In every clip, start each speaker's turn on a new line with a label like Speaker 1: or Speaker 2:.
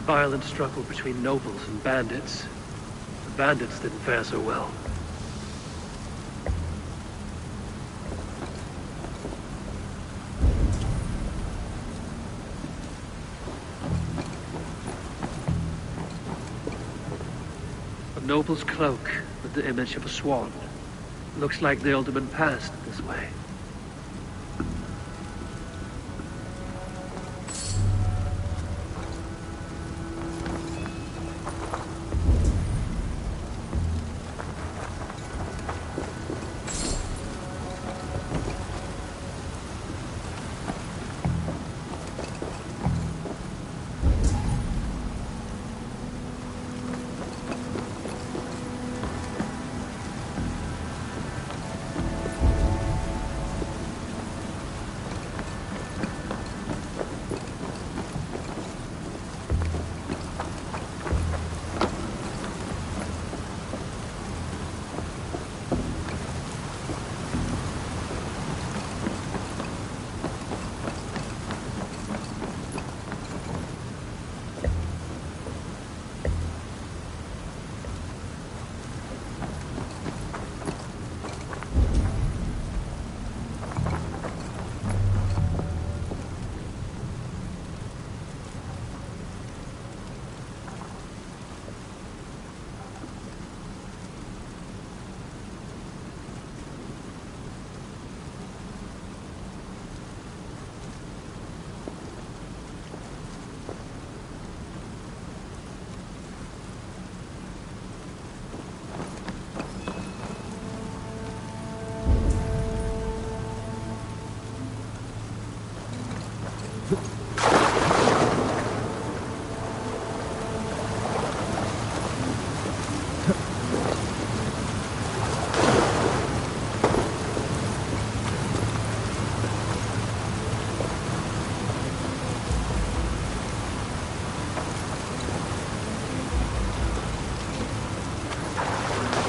Speaker 1: Violent struggle between nobles and bandits. The bandits didn't fare so well. A noble's cloak with the image of a swan. Looks like the alderman passed this way.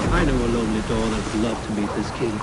Speaker 1: I know a lonely dawn that'd love to meet this king.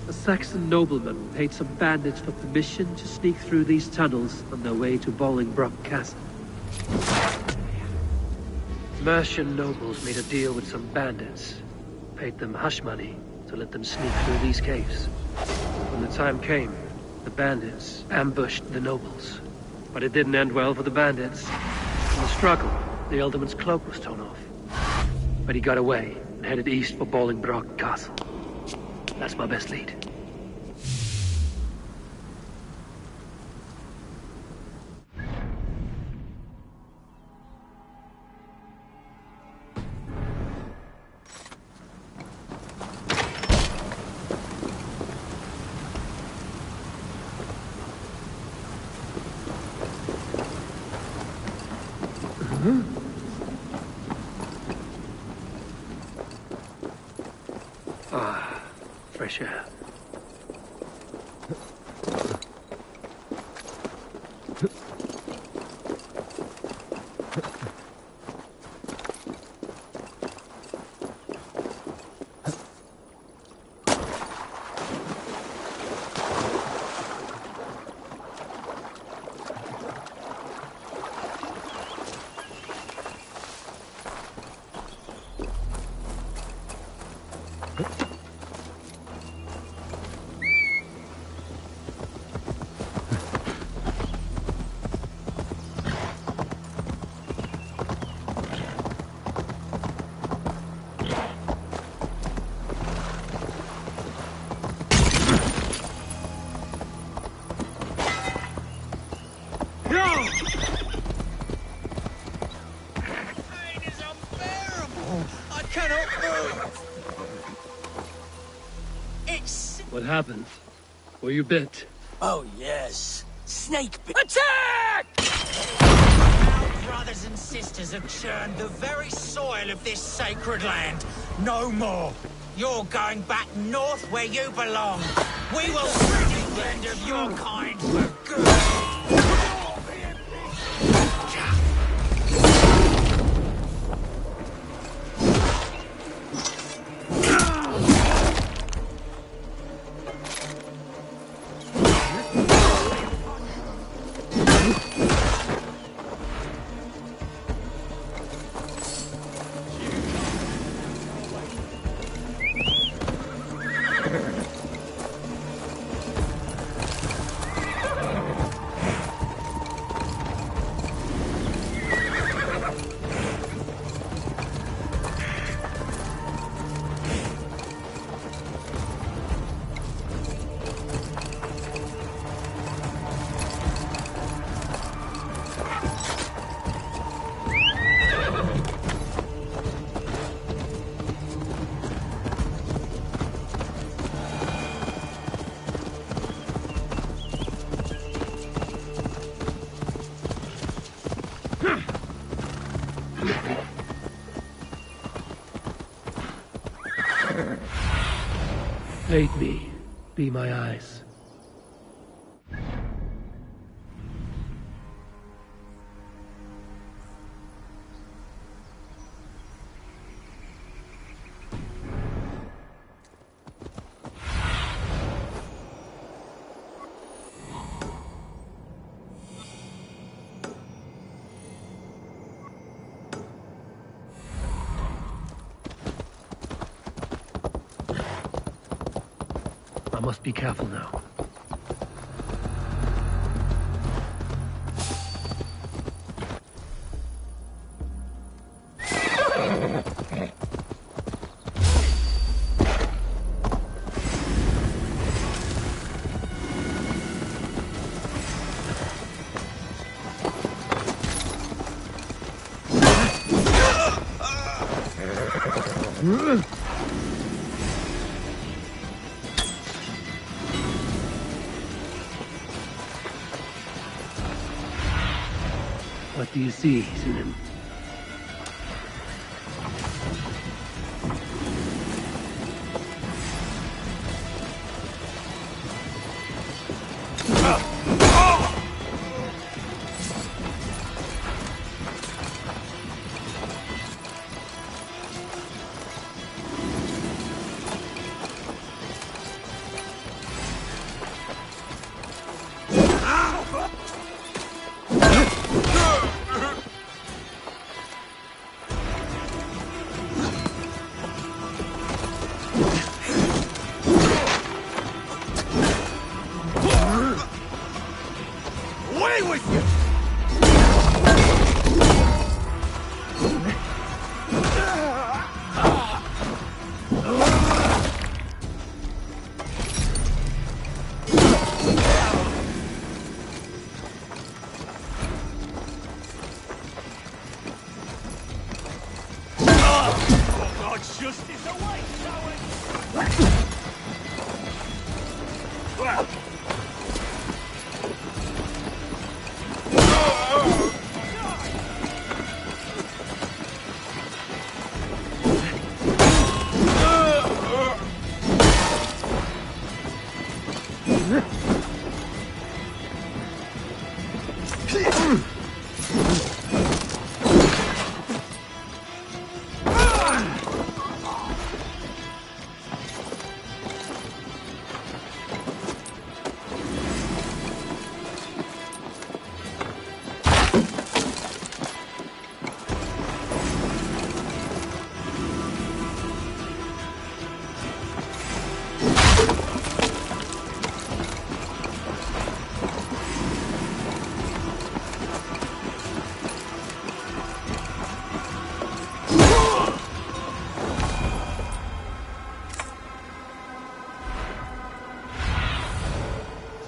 Speaker 1: A Saxon nobleman paid some bandits for permission to sneak through these tunnels on their way to Bolingbroke Castle. Mercian nobles made a deal with some bandits, paid them hush money to let them sneak through these caves. When the time came, the bandits ambushed the nobles. But it didn't end well for the bandits. In the struggle, the alderman's cloak was torn off. But he got away and headed east for Bolingbroke Castle. That's my best lead. Ah, fresh air.
Speaker 2: cannot move! It's...
Speaker 1: What happened? Were you bit?
Speaker 2: Oh, yes. Snake bit.
Speaker 3: Attack!
Speaker 2: Our brothers and sisters have churned the very soil of this sacred land. No more. You're going back north where you belong. We will rid the end of your kind for good.
Speaker 1: Aid me. Be my eyes. I must be careful now. What do you see, Sunan?
Speaker 3: Away with you! God's justice awaits, Owen!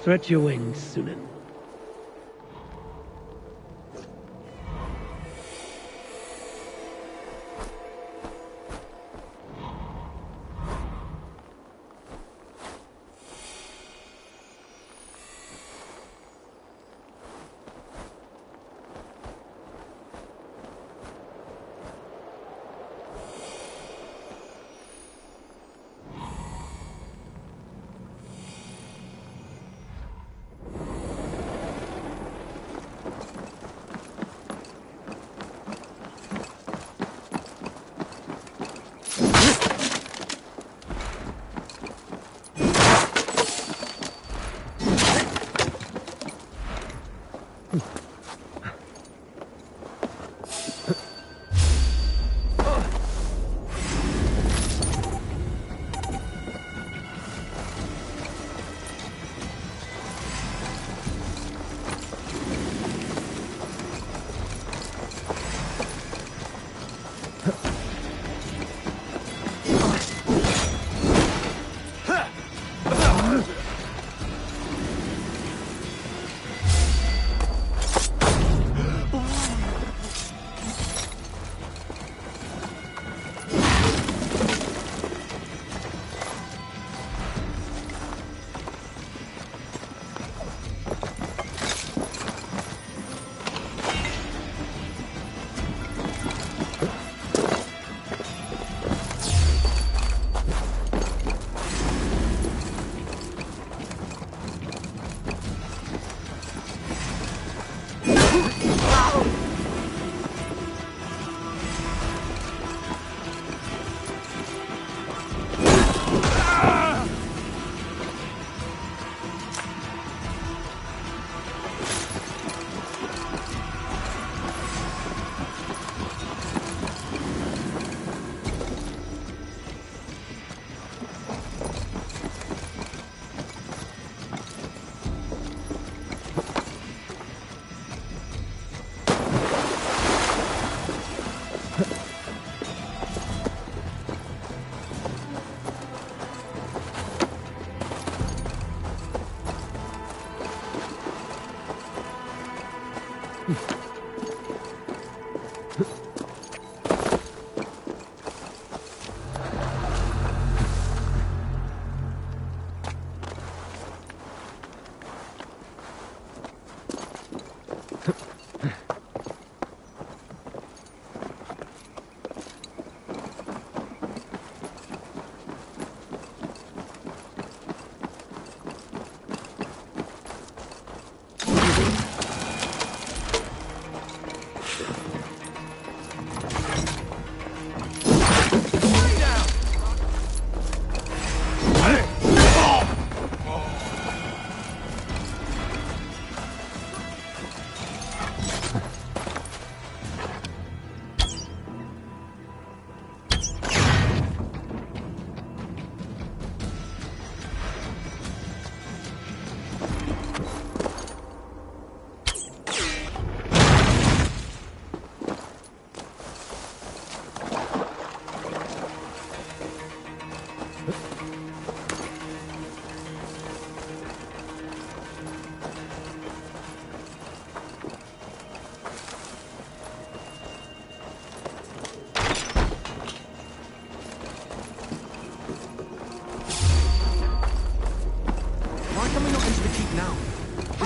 Speaker 1: Stretch your wings, Sunan.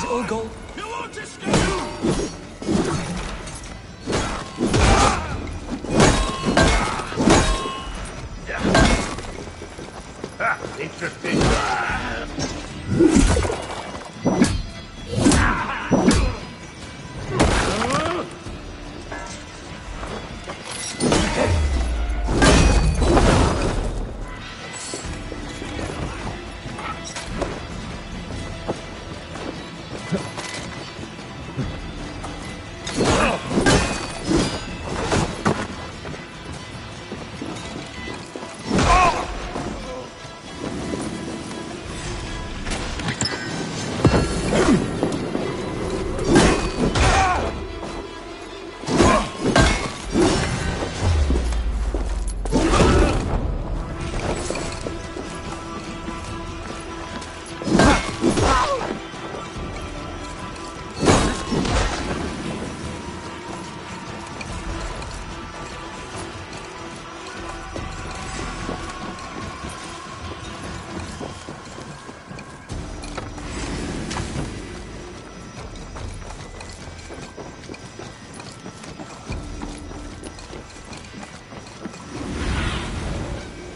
Speaker 4: All gold.
Speaker 3: You won't escape! Interesting.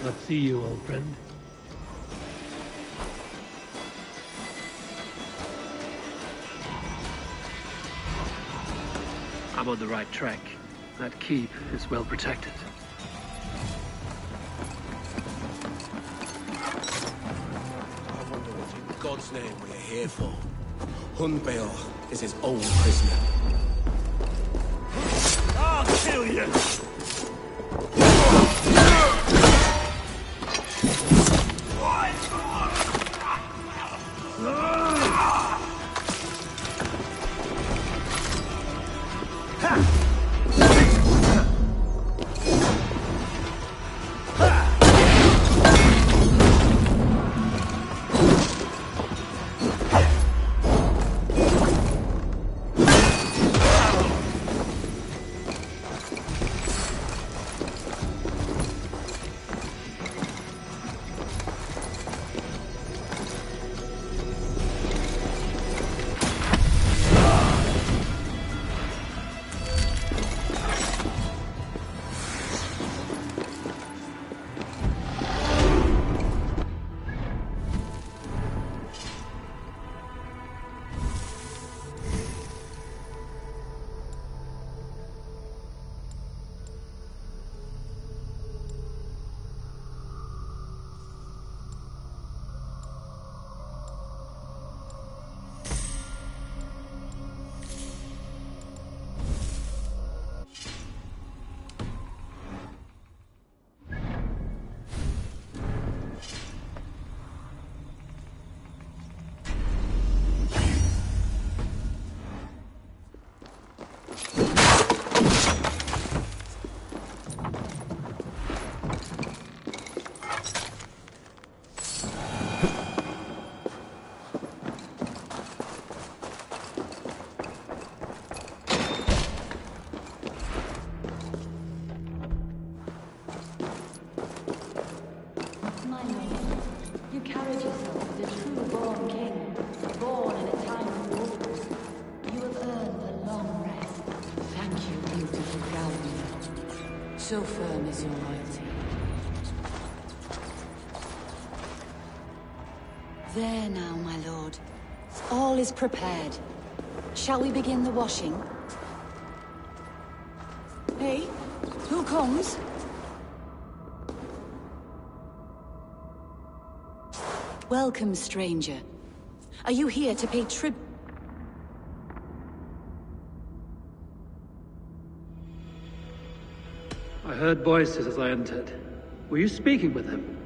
Speaker 1: Let's see you, old friend. I'm on the right track. That keep is well protected.
Speaker 4: I wonder what in God's name we're here for. Hunbeor is his old prisoner.
Speaker 3: I'll kill you!
Speaker 5: So firm is your loyalty. There now, my lord. All is prepared. Shall we begin the washing? Hey, who comes? Welcome, stranger. Are you here to pay tribute?
Speaker 1: I heard voices as I entered. Were you speaking with him?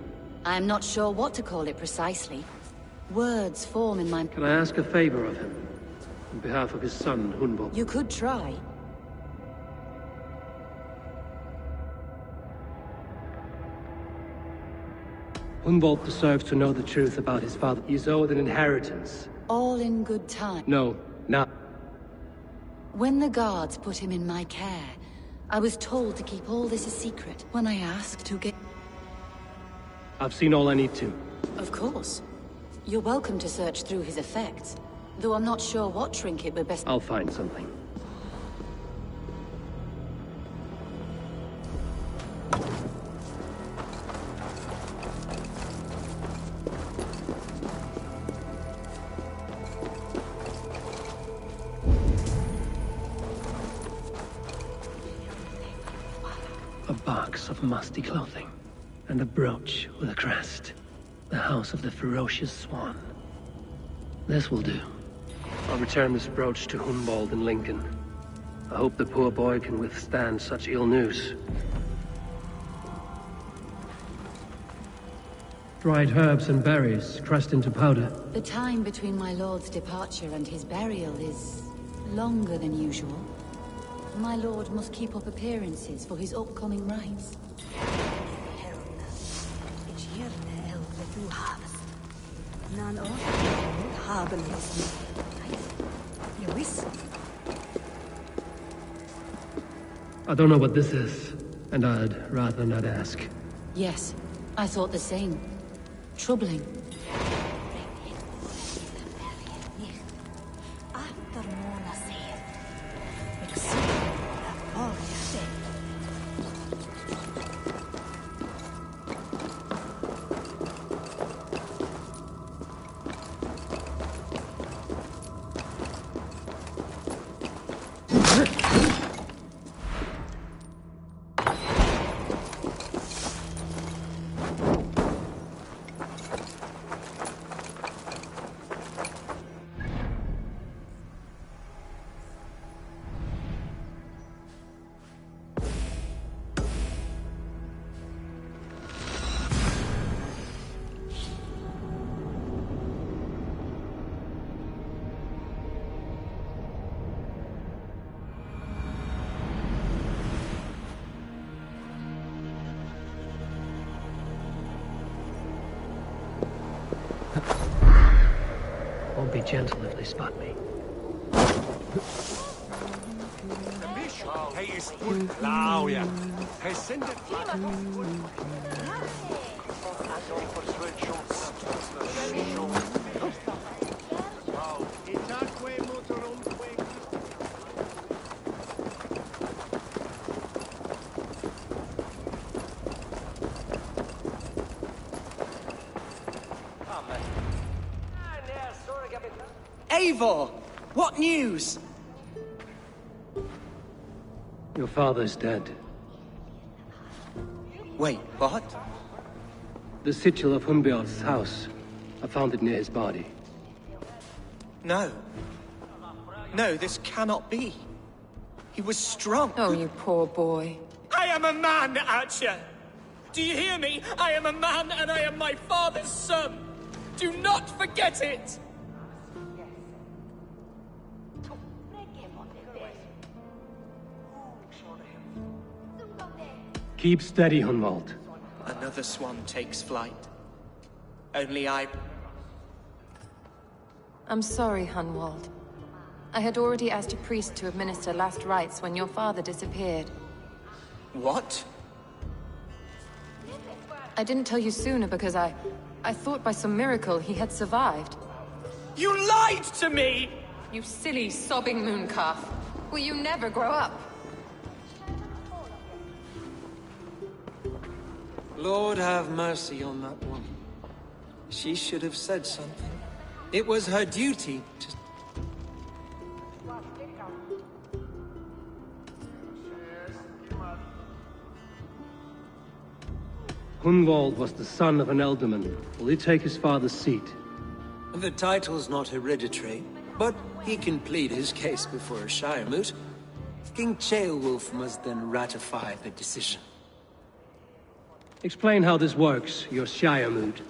Speaker 5: I'm not sure what to call it precisely. Words form in my...
Speaker 1: Can I ask a favor of him? On behalf of his son, Hunbo.
Speaker 5: You could try.
Speaker 1: Hunbolt deserves to know the truth about his father. He's owed an inheritance.
Speaker 5: All in good time.
Speaker 1: No, not.
Speaker 5: When the guards put him in my care, I was told to keep all this a secret. When I asked to get...
Speaker 1: I've seen all I need to.
Speaker 5: Of course. You're welcome to search through his effects, though I'm not sure what trinket we're best...
Speaker 1: I'll find something. A box of musty clothing, and a brooch with a crest. The House of the Ferocious Swan. This will do. I'll return this brooch to Hunbold in Lincoln. I hope the poor boy can withstand such ill news. Dried herbs and berries, crushed into powder.
Speaker 5: The time between my lord's departure and his burial is... longer than usual. My lord must keep up appearances for his upcoming rites.
Speaker 1: I don't know what this is, and I'd rather not ask.
Speaker 5: Yes, I thought the same. Troubling.
Speaker 1: Won't be gentle if they spot me.
Speaker 6: Eivor! What news?
Speaker 1: Your father's dead.
Speaker 6: Wait, what?
Speaker 1: The sigil of Hunbeor's house. I found it near his body.
Speaker 6: No. No, this cannot be. He was strong.
Speaker 7: Oh, you poor boy.
Speaker 6: I am a man, Archer! Do you hear me? I am a man and I am my father's son! Do not forget it!
Speaker 1: Keep steady, Hunwald.
Speaker 6: Another swan takes flight. Only I...
Speaker 7: I'm sorry, Hunwald. I had already asked a priest to administer last rites when your father disappeared.
Speaker 6: What?
Speaker 7: I didn't tell you sooner because I thought by some miracle he had survived.
Speaker 6: You lied to me!
Speaker 7: You silly, sobbing mooncalf. Will you never grow up?
Speaker 8: Lord have mercy on that woman. She should have said something. It was her duty to...
Speaker 1: Hunwald was the son of an ealdorman. Will he take his father's seat?
Speaker 8: The title's not hereditary, but he can plead his case before a Shire moot. King Ceolwulf must then ratify the decision.
Speaker 1: Explain how this works, your Shire moot.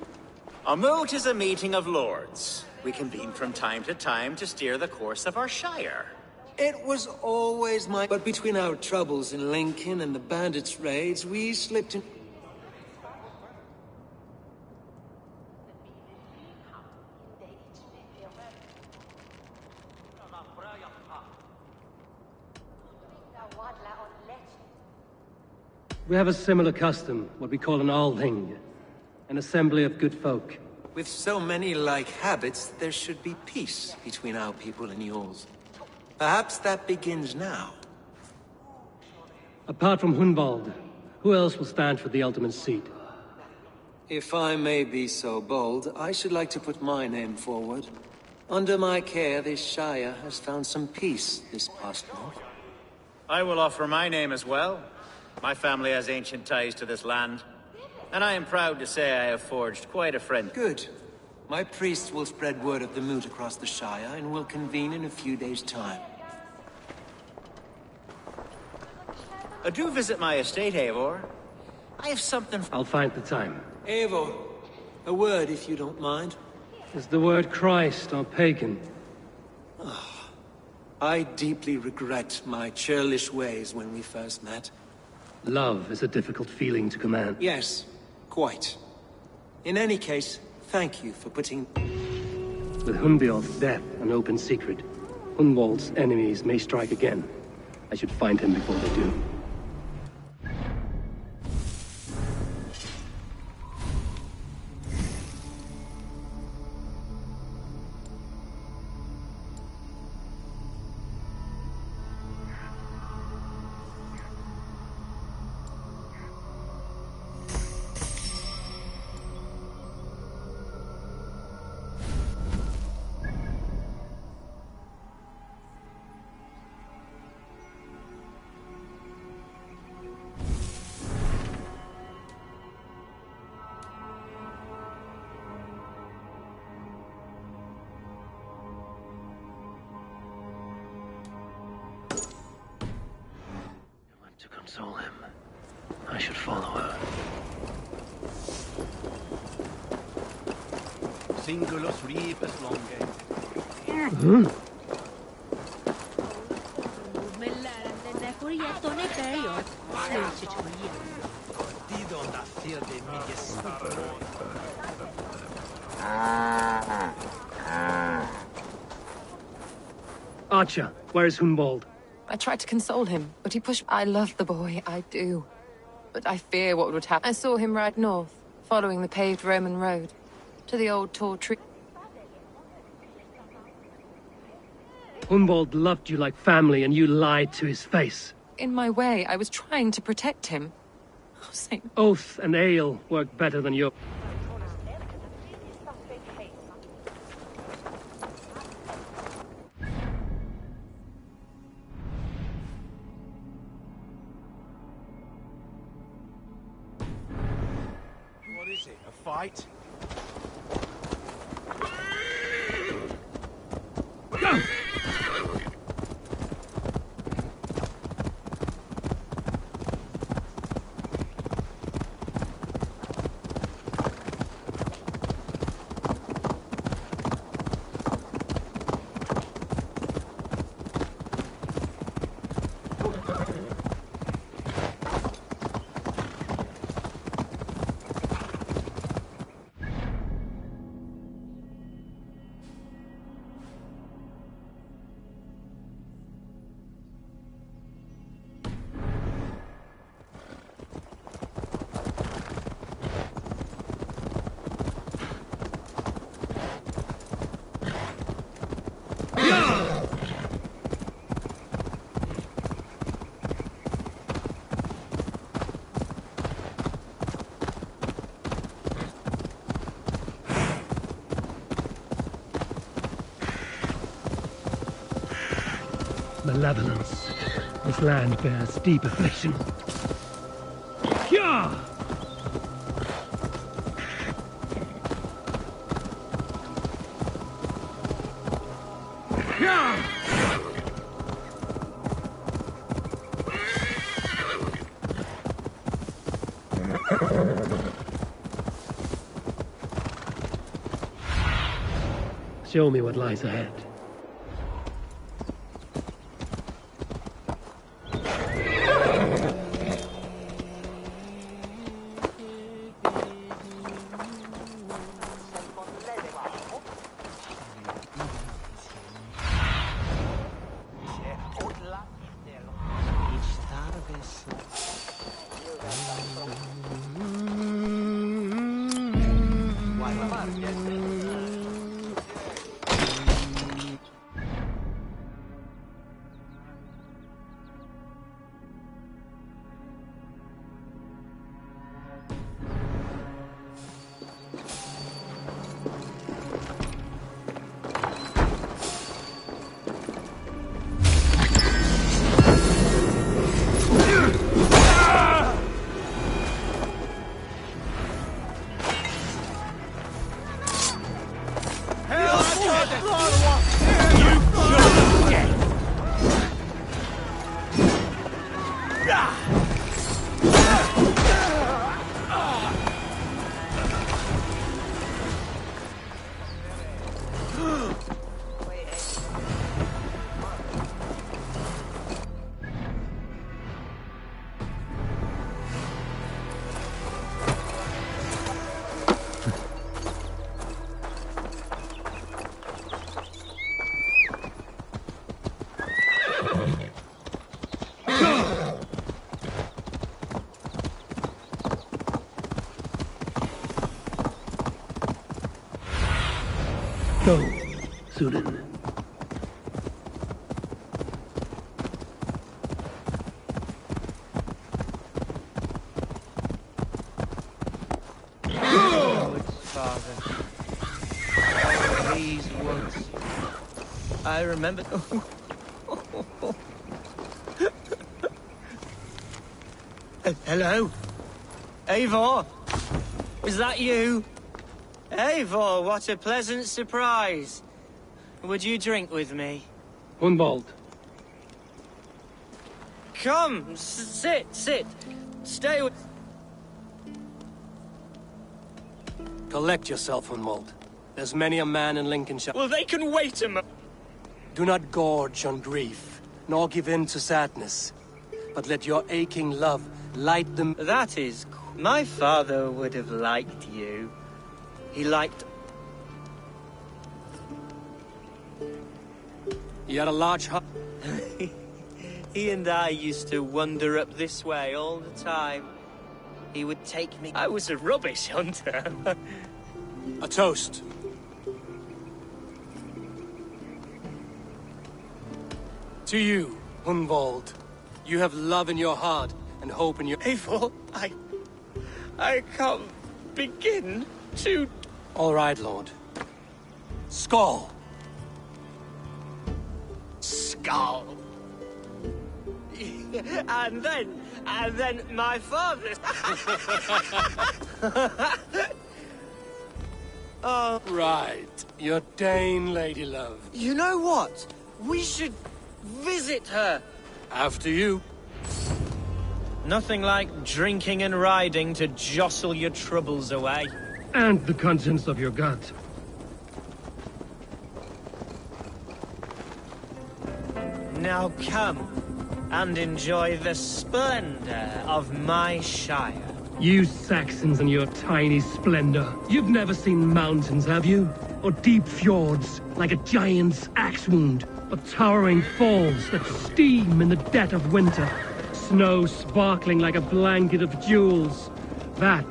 Speaker 2: A moot is a meeting of lords. We convene from time to time to steer the course of our Shire.
Speaker 8: It was always my... But between our troubles in Lincoln and the bandits' raids, we slipped in...
Speaker 1: We have a similar custom, what we call an Althing, an assembly of good folk.
Speaker 8: With so many like habits, there should be peace between our people and yours. Perhaps that begins now.
Speaker 1: Apart from Hunwald, who else will stand for the ultimate seat?
Speaker 8: If I may be so bold, I should like to put my name forward. Under my care, this Shire has found some peace this past month.
Speaker 2: I will offer my name as well. My family has ancient ties to this land, and I am proud to say I have forged quite a friend.
Speaker 8: Good. My priests will spread word of the moot across the Shire, and will convene in a few days' time.
Speaker 2: Do visit my estate, Eivor. I have something...
Speaker 1: I'll find the time.
Speaker 8: Eivor, a word if you don't mind.
Speaker 1: Is the word Christ or pagan?
Speaker 8: I deeply regret my churlish ways when we first met.
Speaker 1: Love is a difficult feeling to command.
Speaker 8: Yes, quite. In any case, thank you for putting...
Speaker 1: With Hunbjorn's death an open secret, Hunwald's enemies may strike again. I should find him before they do. To console him, I should follow her.
Speaker 3: Singulus ribes longe.
Speaker 1: Archer, where is Hunwald?
Speaker 7: I tried to console him, but he pushed... I love the boy, I do. But I fear what would happen. I saw him ride north, following the paved Roman road, to the old tall tree.
Speaker 1: Hunwald loved you like family, and you lied to his face.
Speaker 7: In my way, I was trying to protect him. Oh, Saint...
Speaker 1: Oath and ale work better than your...
Speaker 3: What is it, a fight?
Speaker 1: Go! malevolence. This land bears deep affliction. Yeah! Yeah! Show me what lies ahead. Go, Sudan.
Speaker 6: Father. These woods. I remember. Hello? Eivor? Is that you? Eivor, what a pleasant surprise. Would you drink with me?
Speaker 1: Hunwald.
Speaker 6: Come, sit. Stay with...
Speaker 8: Collect yourself, Hunwald. There's many a man in Lincolnshire.
Speaker 6: Well, they can wait a moment.
Speaker 8: Do not gorge on grief, nor give in to sadness. But let your aching love light them.
Speaker 6: That is... My father would have liked you. He liked...
Speaker 8: He had a large heart.
Speaker 6: He and I used to wander up this way all the time. He would take me... I was a rubbish hunter.
Speaker 8: A toast. To you, Hunwald. You have love in your heart and hope in your...
Speaker 6: Eivor, I can't begin to...
Speaker 8: All right, Lord. Skull.
Speaker 6: Skull. And then my father... Oh.
Speaker 8: Right. Your Dane lady love.
Speaker 6: You know what? We should visit her.
Speaker 8: After you.
Speaker 6: Nothing like drinking and riding to jostle your troubles away.
Speaker 1: And the contents of your gut.
Speaker 6: Now come and enjoy the splendor of my shire.
Speaker 1: You Saxons and your tiny splendor. You've never seen mountains, have you? Or deep fjords, like a giant's axe wound. Or towering falls that steam in the dead of winter. Snow sparkling like a blanket of jewels. That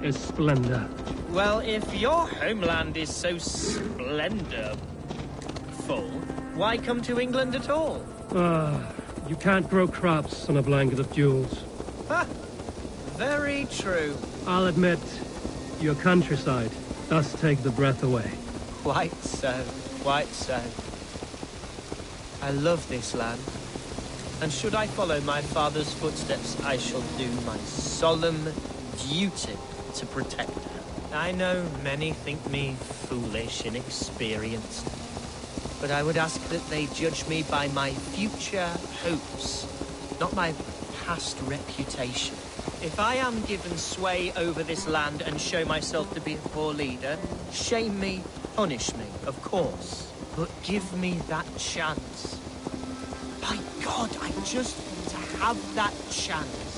Speaker 1: is splendor.
Speaker 6: Well, if your homeland is so splendorful, why come to England at all?
Speaker 1: You can't grow crops on a blanket of jewels.
Speaker 6: Ha! Very true.
Speaker 1: I'll admit, your countryside does take the breath away.
Speaker 6: Quite so, quite so. I love this land. And should I follow my father's footsteps, I shall do my solemn duty to protect her. I know many think me foolish, inexperienced, but I would ask that they judge me by my future hopes, not my past reputation. If I am given sway over this land and show myself to be a poor leader, shame me, punish me, of course, but give me that chance. By God, I just want to have that chance.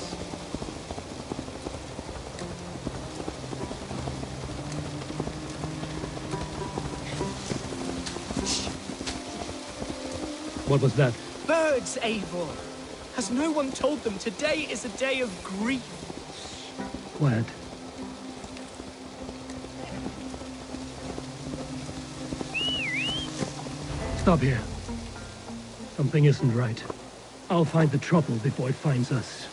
Speaker 1: What was that?
Speaker 6: Birds, Eivor! Has no one told them today is a day of grief?
Speaker 1: Quiet. Stop here. Something isn't right. I'll find the trouble before it finds us.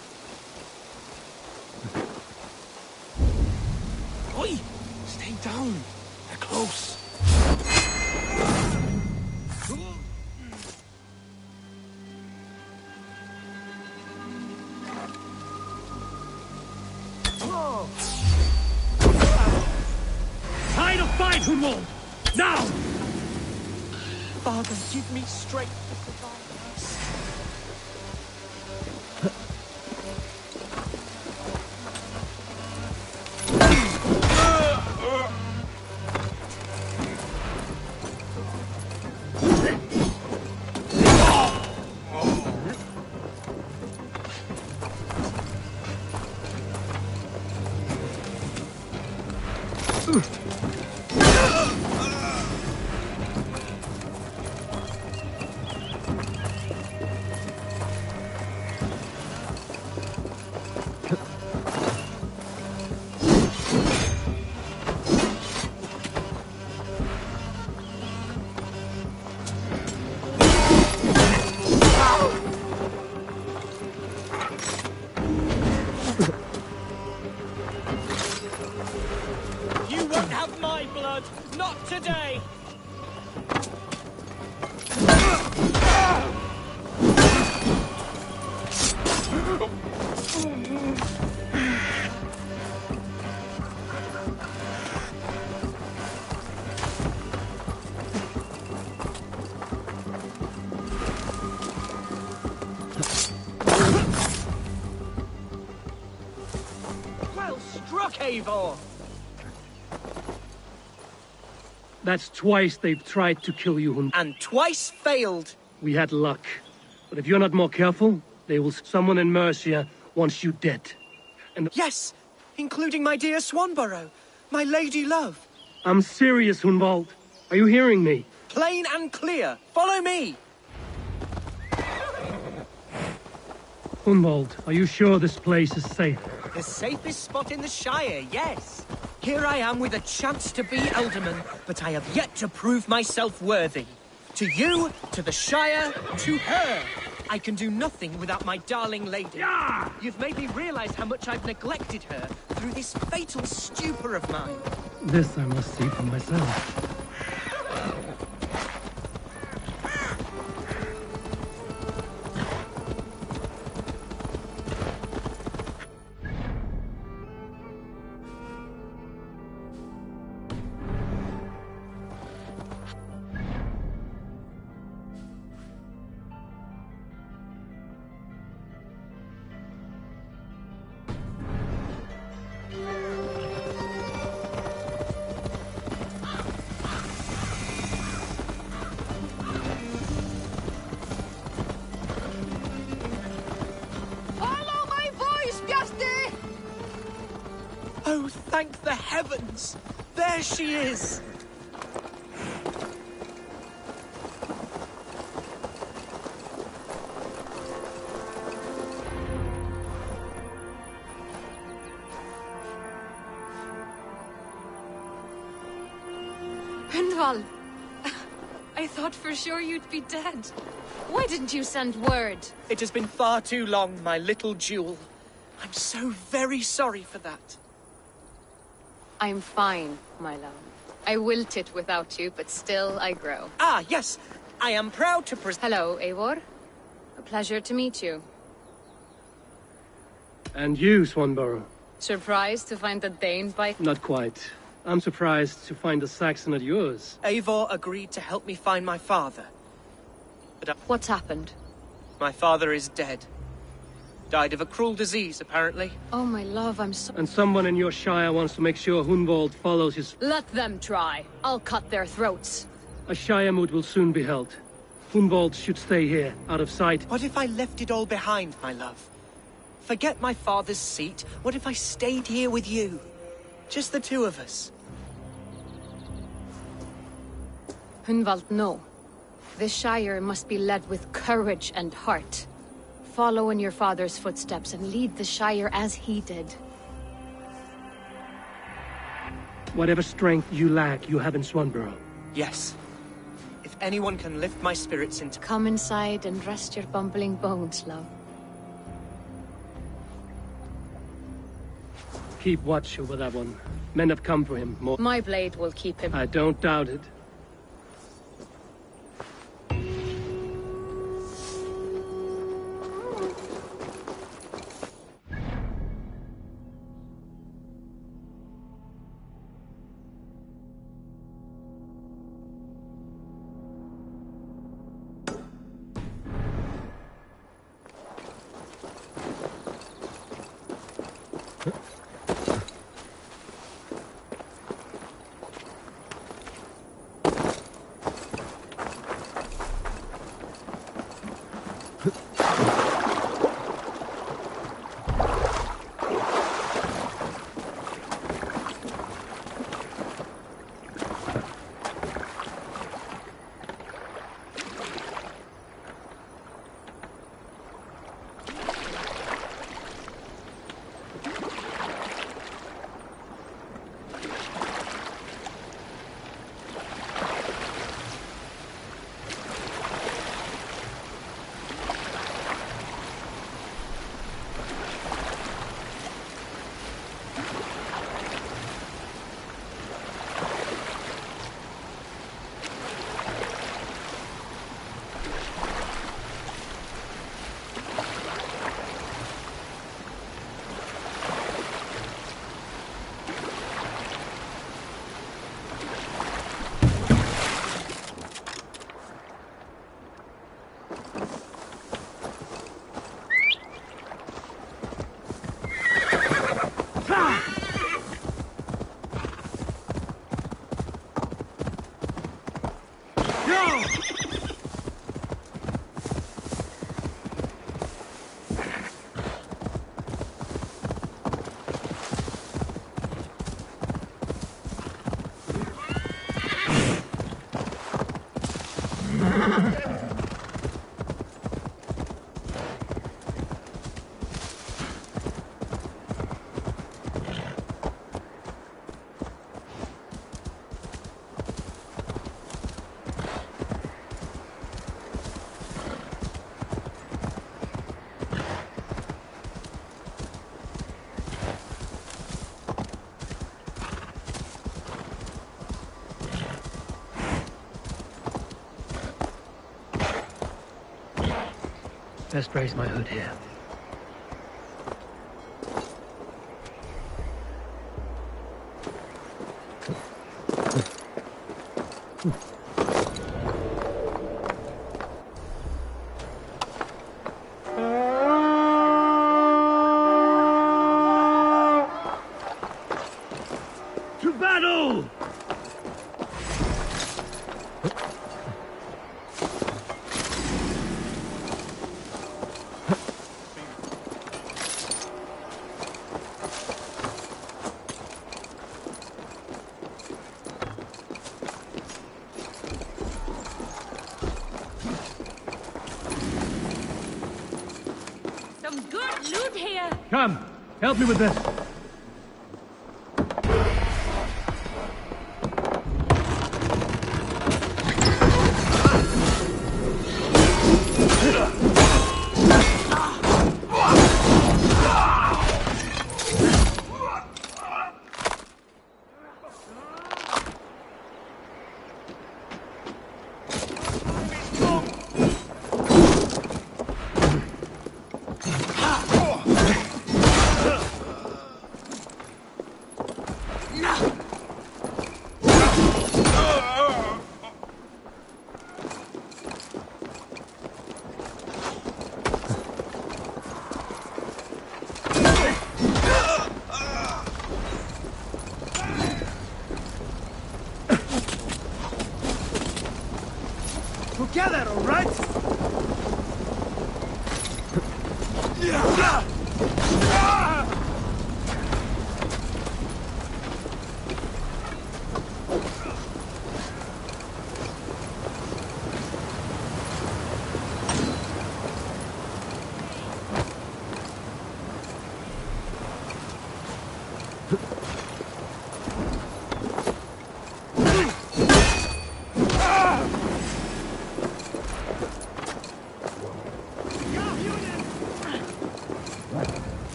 Speaker 3: Oi! Stay down. They're close.
Speaker 1: Tide of fight, Hunwald! Now!
Speaker 6: Father, give me strength to survive this. You won't have my blood! Not today! Well struck, Eivor!
Speaker 1: That's twice they've tried to kill you, Hunwald.
Speaker 6: And twice failed.
Speaker 1: We had luck. But if you're not more careful, they will... Someone in Mercia wants you dead. And
Speaker 6: Yes, including my dear Swanborough, my lady love.
Speaker 1: I'm serious, Hunwald. Are you hearing me?
Speaker 6: Plain and clear. Follow me.
Speaker 1: Hunwald, are you sure this place is safe?
Speaker 6: The safest spot in the Shire, yes. Here I am with a chance to be Alderman, but I have yet to prove myself worthy. To you, to the Shire, to her. I can do nothing without my darling lady.
Speaker 1: Yeah!
Speaker 6: You've made me realize how much I've neglected her through this fatal stupor of mine.
Speaker 1: This I must see for myself.
Speaker 6: Oh, thank the heavens! There she is!
Speaker 7: Hunwald! I thought for sure you'd be dead. Why didn't you send word?
Speaker 6: It has been far too long, my little jewel. I'm so very sorry for that.
Speaker 7: I'm fine, my love. I wilted without you, but still I grow.
Speaker 6: Ah, yes. I am proud to present...
Speaker 7: Hello, Eivor. A pleasure to meet you.
Speaker 1: And you, Swanborough.
Speaker 7: Surprised to find a Dane by...
Speaker 1: Not quite. I'm surprised to find a Saxon at yours.
Speaker 6: Eivor agreed to help me find my father. But
Speaker 7: What's happened?
Speaker 6: my father is dead. Died of a cruel disease, apparently.
Speaker 7: Oh, my love, I'm so...
Speaker 1: And someone in your shire wants to make sure Hunwald follows his...
Speaker 7: Let them try. I'll cut their throats.
Speaker 1: A shire moot will soon be held. Hunwald should stay here, out of sight.
Speaker 6: What if I left it all behind, my love? Forget my father's seat. What if I stayed here with you? Just the two of us.
Speaker 7: Hunwald, no. This Shire must be led with courage and heart. Follow in your father's footsteps and lead the Shire as he did.
Speaker 1: Whatever strength you lack, you have in Swanborough.
Speaker 6: Yes. If anyone can lift my spirits into...
Speaker 7: Come inside and rest your bumbling bones, love.
Speaker 1: Keep watch over that one. Men have come for him. More.
Speaker 7: My blade will keep him.
Speaker 1: I don't doubt it. Best raise my hood here. To battle! Come, help me with this.
Speaker 3: together, all right?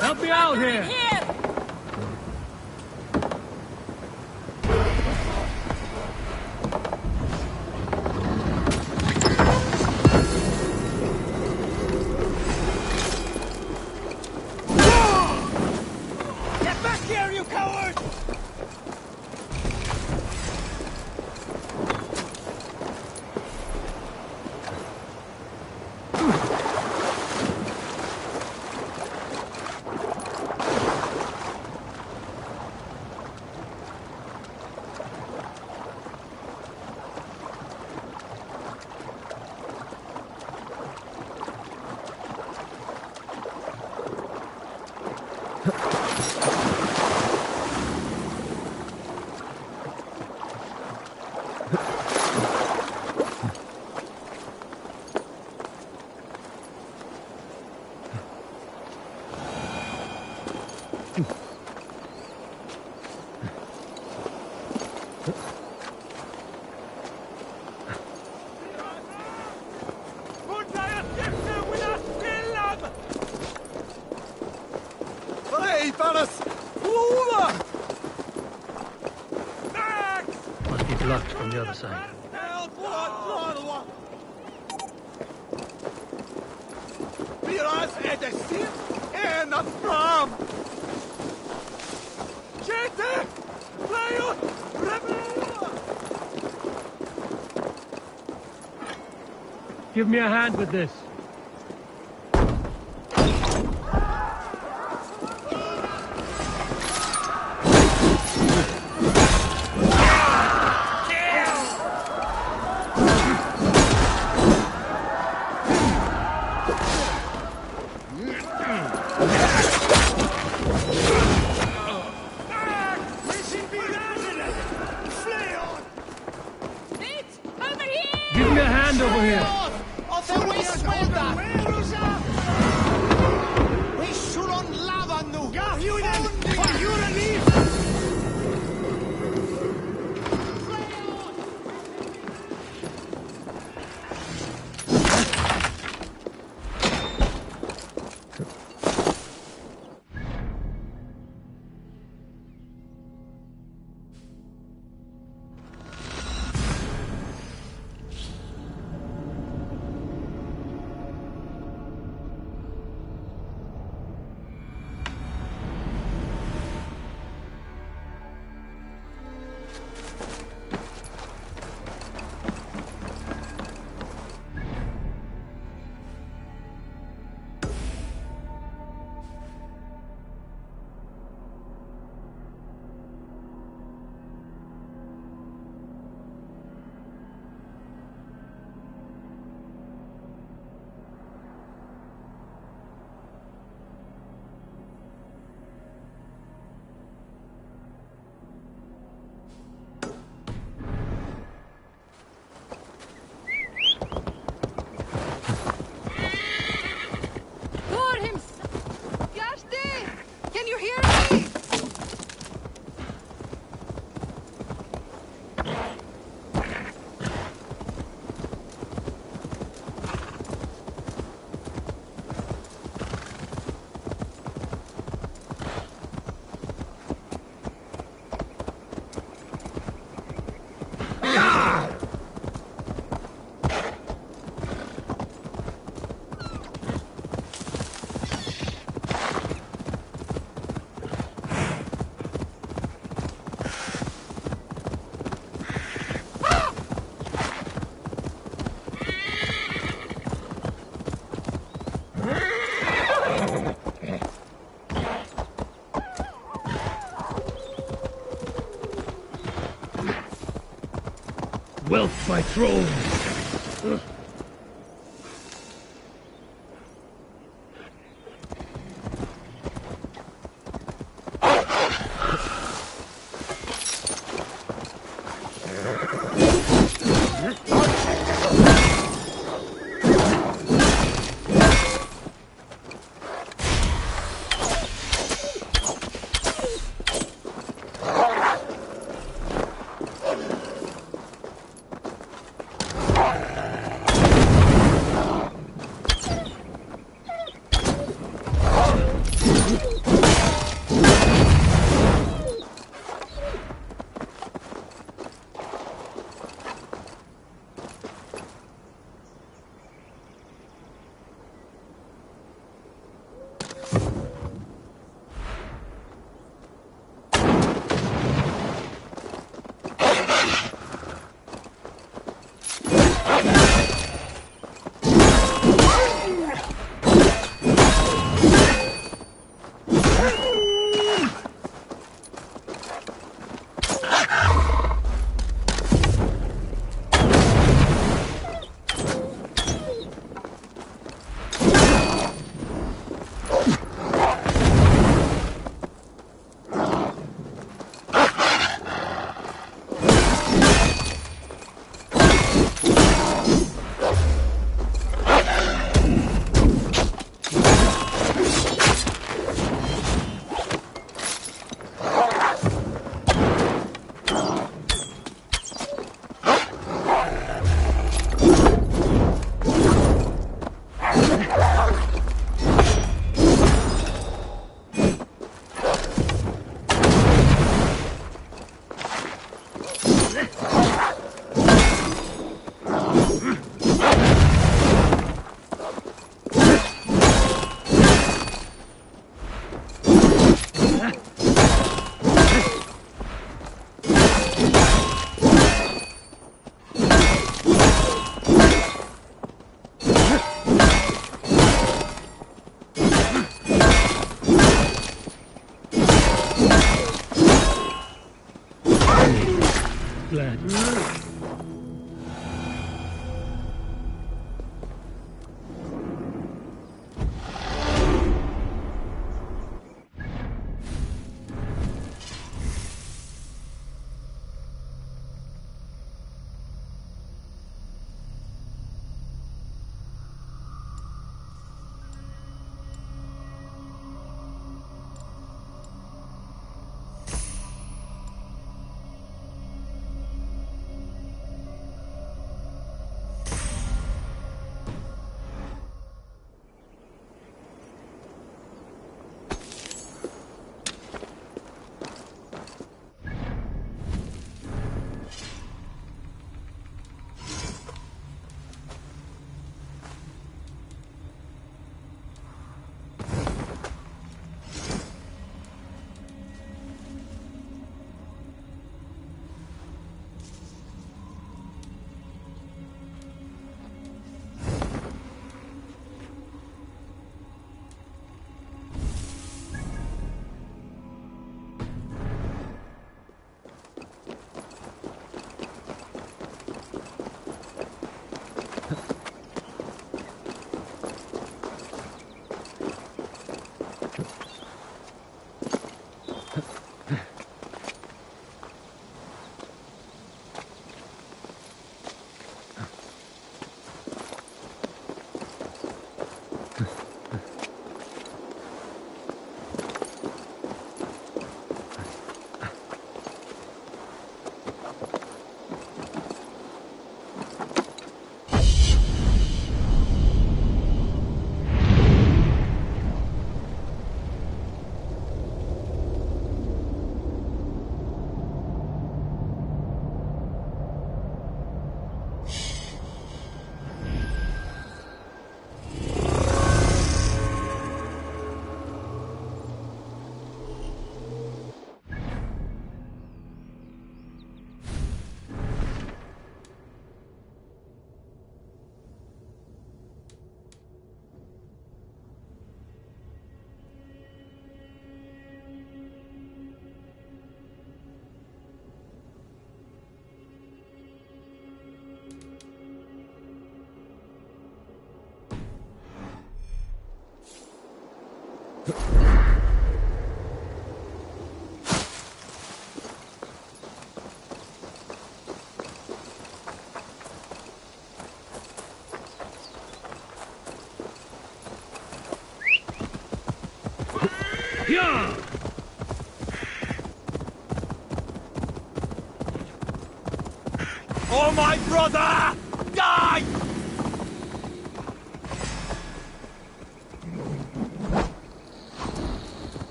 Speaker 1: Help me out here!
Speaker 3: Get back here, you coward!
Speaker 1: Must be blocked from the other side. Give me a hand with this. Give me a hand over here. Wealth by throne.
Speaker 2: For my brother! Die!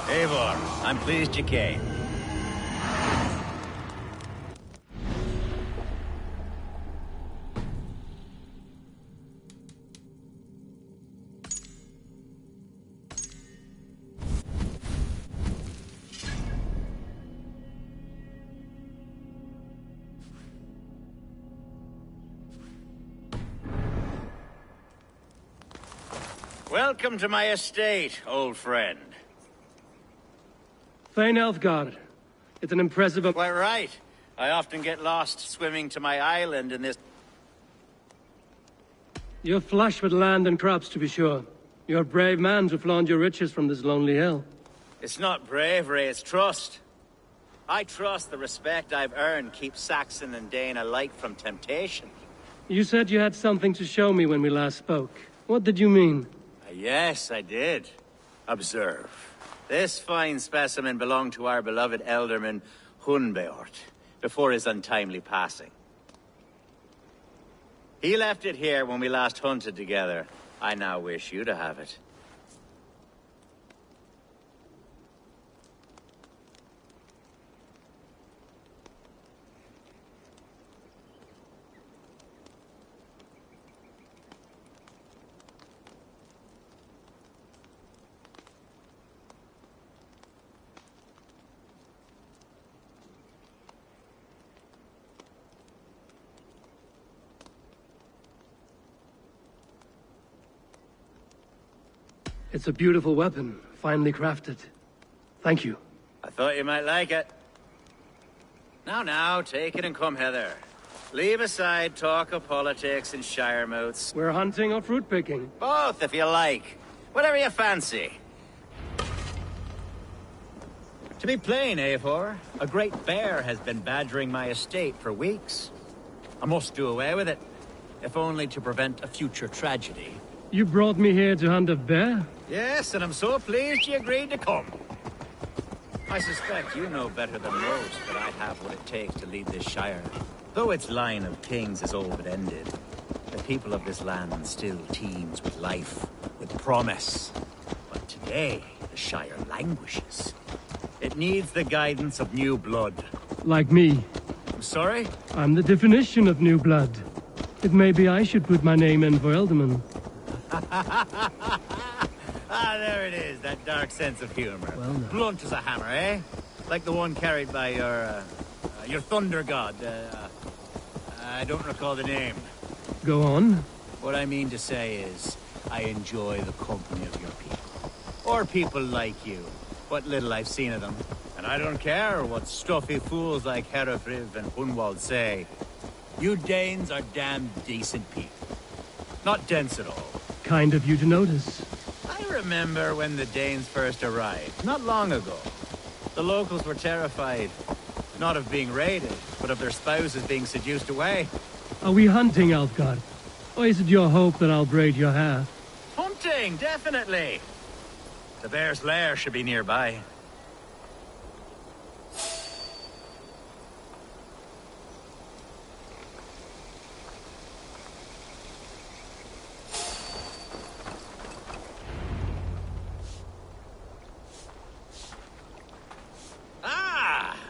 Speaker 9: Eivor, I'm pleased you came. Welcome to my estate, old friend.
Speaker 1: Thane Elfgard. It's an impressive...
Speaker 9: Quite right. I often get lost swimming to my island in this...
Speaker 1: You're flush with land and crops, to be sure. You're a brave man to flaunt your riches from this lonely hill.
Speaker 9: It's not bravery, it's trust. I trust the respect I've earned keeps Saxon and Dane alike from temptation.
Speaker 1: You said you had something to show me when we last spoke. What did you mean?
Speaker 9: Yes, I did. Observe. This fine specimen belonged to our beloved elderman, Hunbeort, before his untimely passing. He left it here when we last hunted together. I now wish you to have it.
Speaker 1: It's a beautiful weapon, finely crafted. Thank you.
Speaker 9: I thought you might like it. Now, take it and come hither. Leave aside talk of politics and shire moats.
Speaker 1: We're hunting or fruit picking?
Speaker 9: Both, if you like. Whatever you fancy. To be plain, Eivor, a great bear has been badgering my estate for weeks. I must do away with it, if only to prevent a future tragedy.
Speaker 1: You brought me here to hunt a bear?
Speaker 9: Yes, and I'm so pleased you agreed to come. I suspect you know better than most that I have what it takes to lead this shire. Though its line of kings is all but ended, the people of this land still teems with life, with promise. But today, the shire languishes. It needs the guidance of new blood.
Speaker 1: Like me.
Speaker 9: I'm sorry?
Speaker 1: I'm the definition of new blood. It may be I should put my name in for Elderman.
Speaker 9: There it is, that dark sense of humor.
Speaker 1: Well, no.
Speaker 9: Blunt as a hammer, eh? Like the one carried by your thunder god. I don't recall the name.
Speaker 1: Go on.
Speaker 9: What I mean to say is, I enjoy the company of your people. Or people like you. What little I've seen of them. And I don't care what stuffy fools like Herefriv and Hunwald say. You Danes are damn decent people. Not dense at all.
Speaker 1: Kind of you to notice.
Speaker 9: I remember when the Danes first arrived, not long ago. The locals were terrified. Not of being raided, but of their spouses being seduced away.
Speaker 1: Are we hunting, Alfgard? Or is it your hope that I'll braid your hair?
Speaker 9: Hunting, definitely. The bear's lair should be nearby.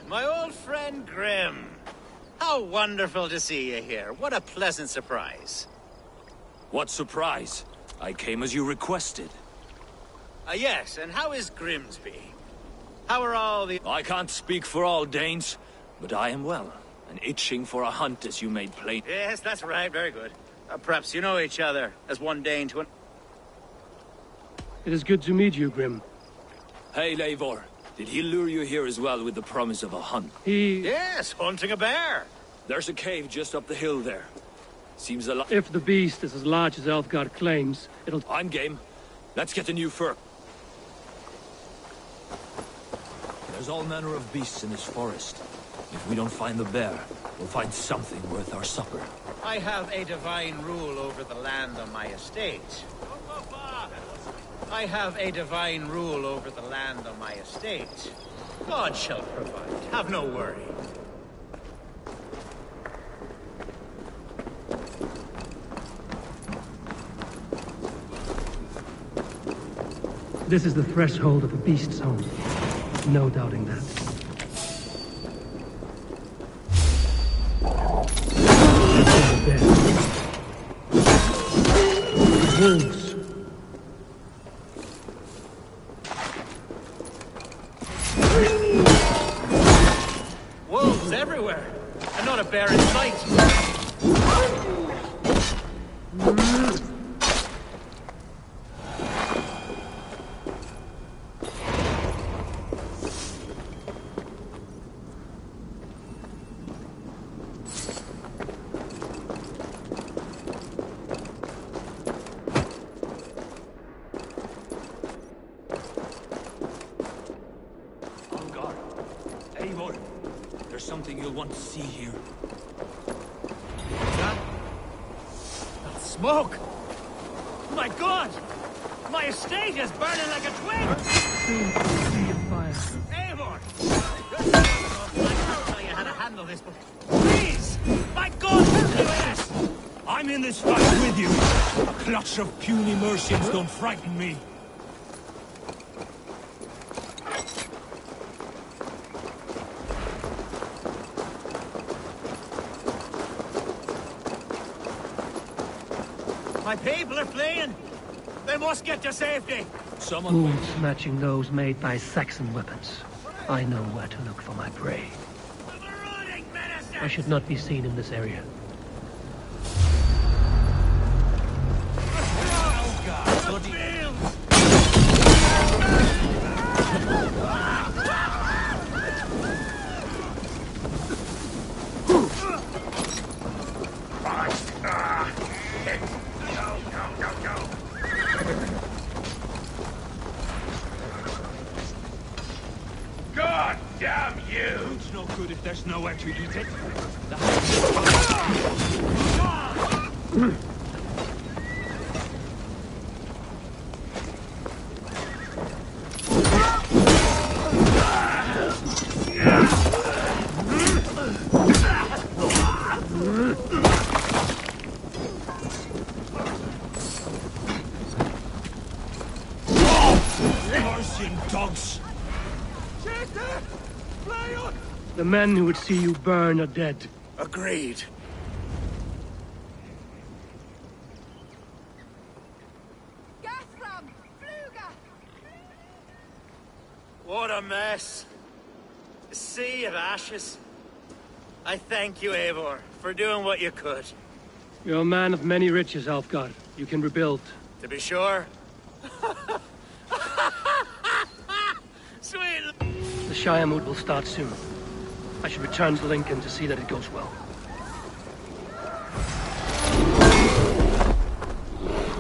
Speaker 9: My old friend Grim. How wonderful to see you here. What a pleasant surprise.
Speaker 3: What surprise? I came as you requested.
Speaker 9: Yes, and how is Grimsby? How are all the...
Speaker 3: I can't speak for all Danes, but I am well, and itching for a hunt as you made plain.
Speaker 9: Yes, that's right, very good. Perhaps you know each other, as one Dane to an...
Speaker 1: It is good to meet you, Grim.
Speaker 3: Hey, Eivor. Did he lure you here as well with the promise of a hunt?
Speaker 9: Yes, hunting a bear.
Speaker 3: There's a cave just up the hill there. Seems a lot...
Speaker 1: If the beast is as large as Elfgard claims, it'll...
Speaker 3: I'm game. Let's get the new fur. There's all manner of beasts in this forest. If we don't find the bear, we'll find something worth our supper.
Speaker 9: I have a divine rule over the land on my estate. I have a divine rule over the land on my estate. God shall provide. Have no worry.
Speaker 1: This is the threshold of a beast's home. No doubting that. Wolves.
Speaker 9: Wolves everywhere, and not a bear in sight.
Speaker 3: Eivor, there's something you'll want to see here.
Speaker 9: That smoke! My God! My estate is burning like a twig! Eivor! I can't tell you how to handle this, but please! My God, help me with this!
Speaker 3: I'm in this fight with you. A clutch of puny Mercians don't frighten me.
Speaker 9: My people are fleeing! They must get to safety!
Speaker 1: Boots matching those made by Saxon weapons. I know where to look for my prey. I should not be seen in this area.
Speaker 3: God damn you! It's no good if there's nowhere to eat it. Mercian dogs!
Speaker 1: The men who would see you burn are dead.
Speaker 9: Agreed. What a mess. A sea of ashes. I thank you, Eivor, for doing what you could.
Speaker 1: You're a man of many riches, Alfgard. You can rebuild.
Speaker 9: To be sure. Sweet.
Speaker 1: The Shire mood will start soon. I should return to Lincoln to see that it goes well.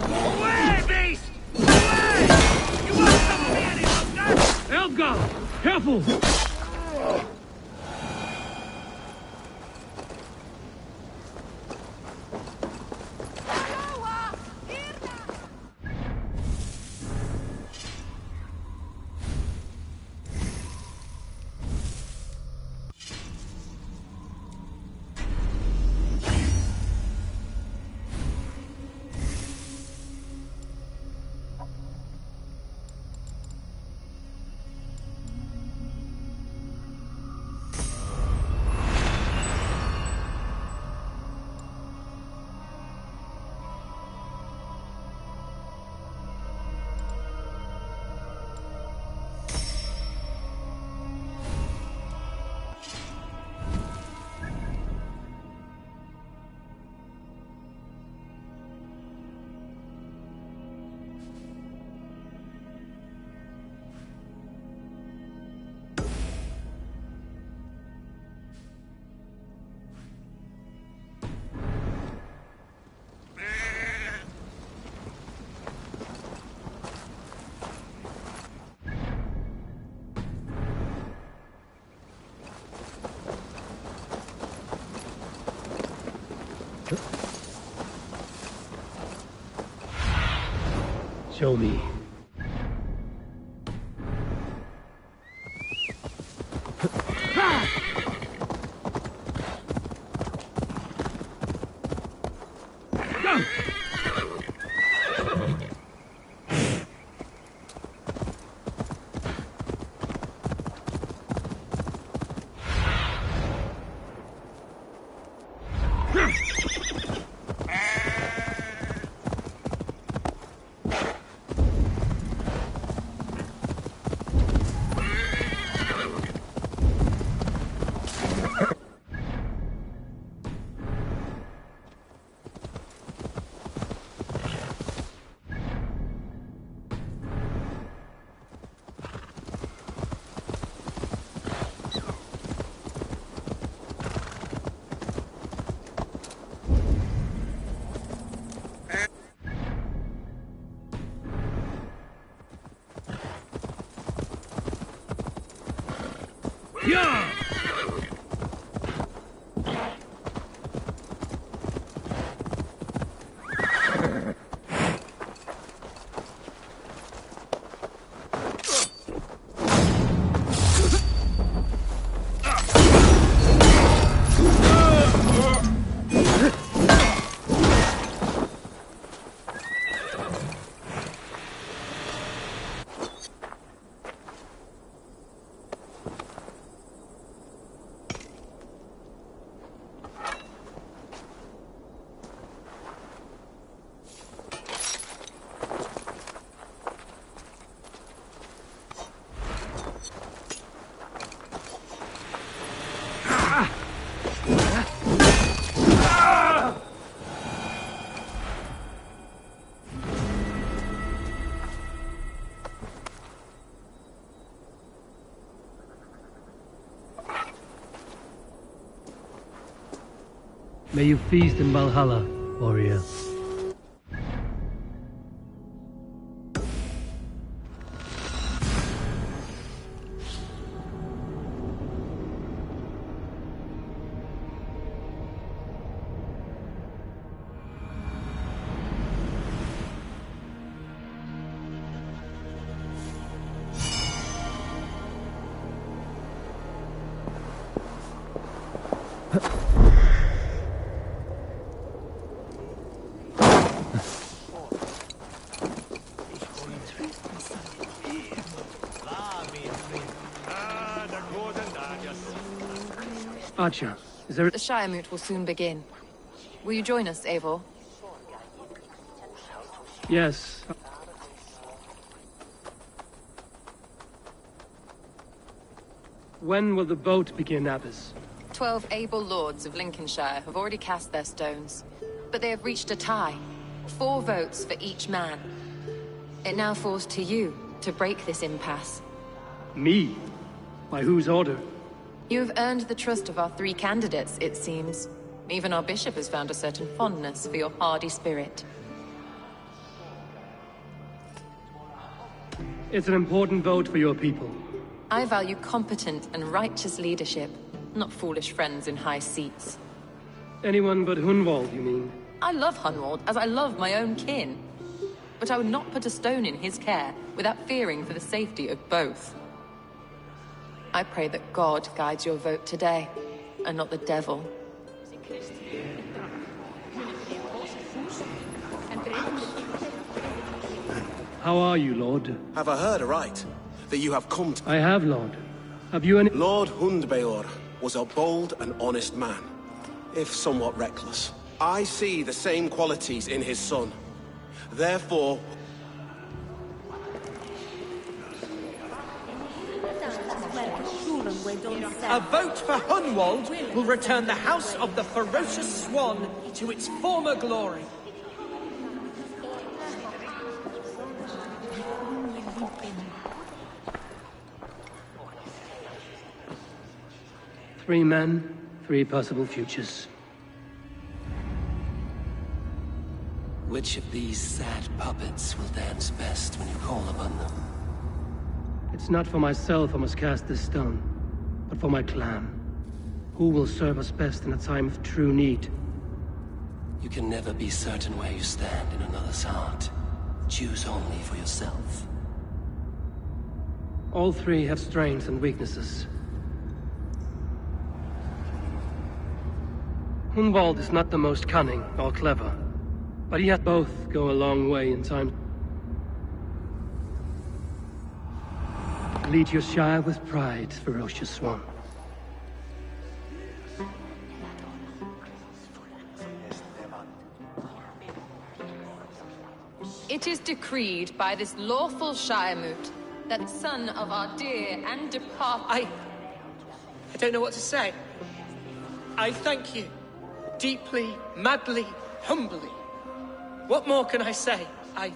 Speaker 3: Away, beast! Away! You won't come with me any longer!
Speaker 1: Elfgar! Careful! Show me. Go! Yeah! May you feast in Valhalla, warrior. Archer, is there...
Speaker 7: The Shire Moot will soon begin. Will you join us, Eivor?
Speaker 1: Yes. When will the vote begin, Abbess?
Speaker 7: 12 able lords of Lincolnshire have already cast their stones, but they have reached a tie. 4 votes for each man. It now falls to you to break this impasse.
Speaker 1: Me? By whose order?
Speaker 7: You've earned the trust of our 3 candidates, it seems. Even our bishop has found a certain fondness for your hardy spirit.
Speaker 1: It's an important vote for your people.
Speaker 7: I value competent and righteous leadership, not foolish friends in high seats.
Speaker 1: Anyone but Hunwald, you mean?
Speaker 7: I love Hunwald as I love my own kin. But I would not put a stone in his care without fearing for the safety of both. I pray that God guides your vote today, and not the devil.
Speaker 1: How are you, Lord?
Speaker 4: Have I heard aright? That you have come to...
Speaker 1: I have, Lord. Have you any...
Speaker 4: Lord Hundbeor was a bold and honest man, if somewhat reckless. I see the same qualities in his son. Therefore...
Speaker 6: A vote for Hunwald will return the House of the Ferocious Swan to its former glory.
Speaker 1: Three men, 3 possible futures.
Speaker 8: Which of these sad puppets will dance best when you call upon them?
Speaker 1: It's not for myself I must cast this stone, but for my clan. Who will serve us best in a time of true need?
Speaker 8: You can never be certain where you stand in another's heart. Choose only for yourself.
Speaker 1: All 3 have strengths and weaknesses. Hunwald is not the most cunning or clever, but he has both go a long way in time. Lead your Shire with pride, Ferocious Swan.
Speaker 7: It is decreed by this lawful Shiremoot that the son of our dear and departed...
Speaker 6: I don't know what to say. I thank you. Deeply, madly, humbly. What more can I say? I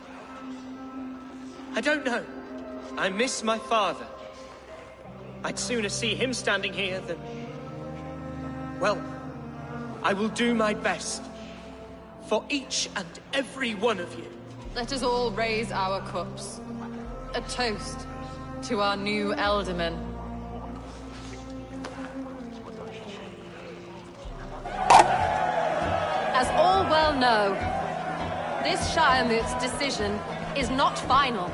Speaker 6: don't know. I miss my father. I'd sooner see him standing here than... Well, I will do my best. For each and every one of you.
Speaker 7: Let us all raise our cups. A toast to our new Elderman. As all well know, this Shiremoot's decision is not final,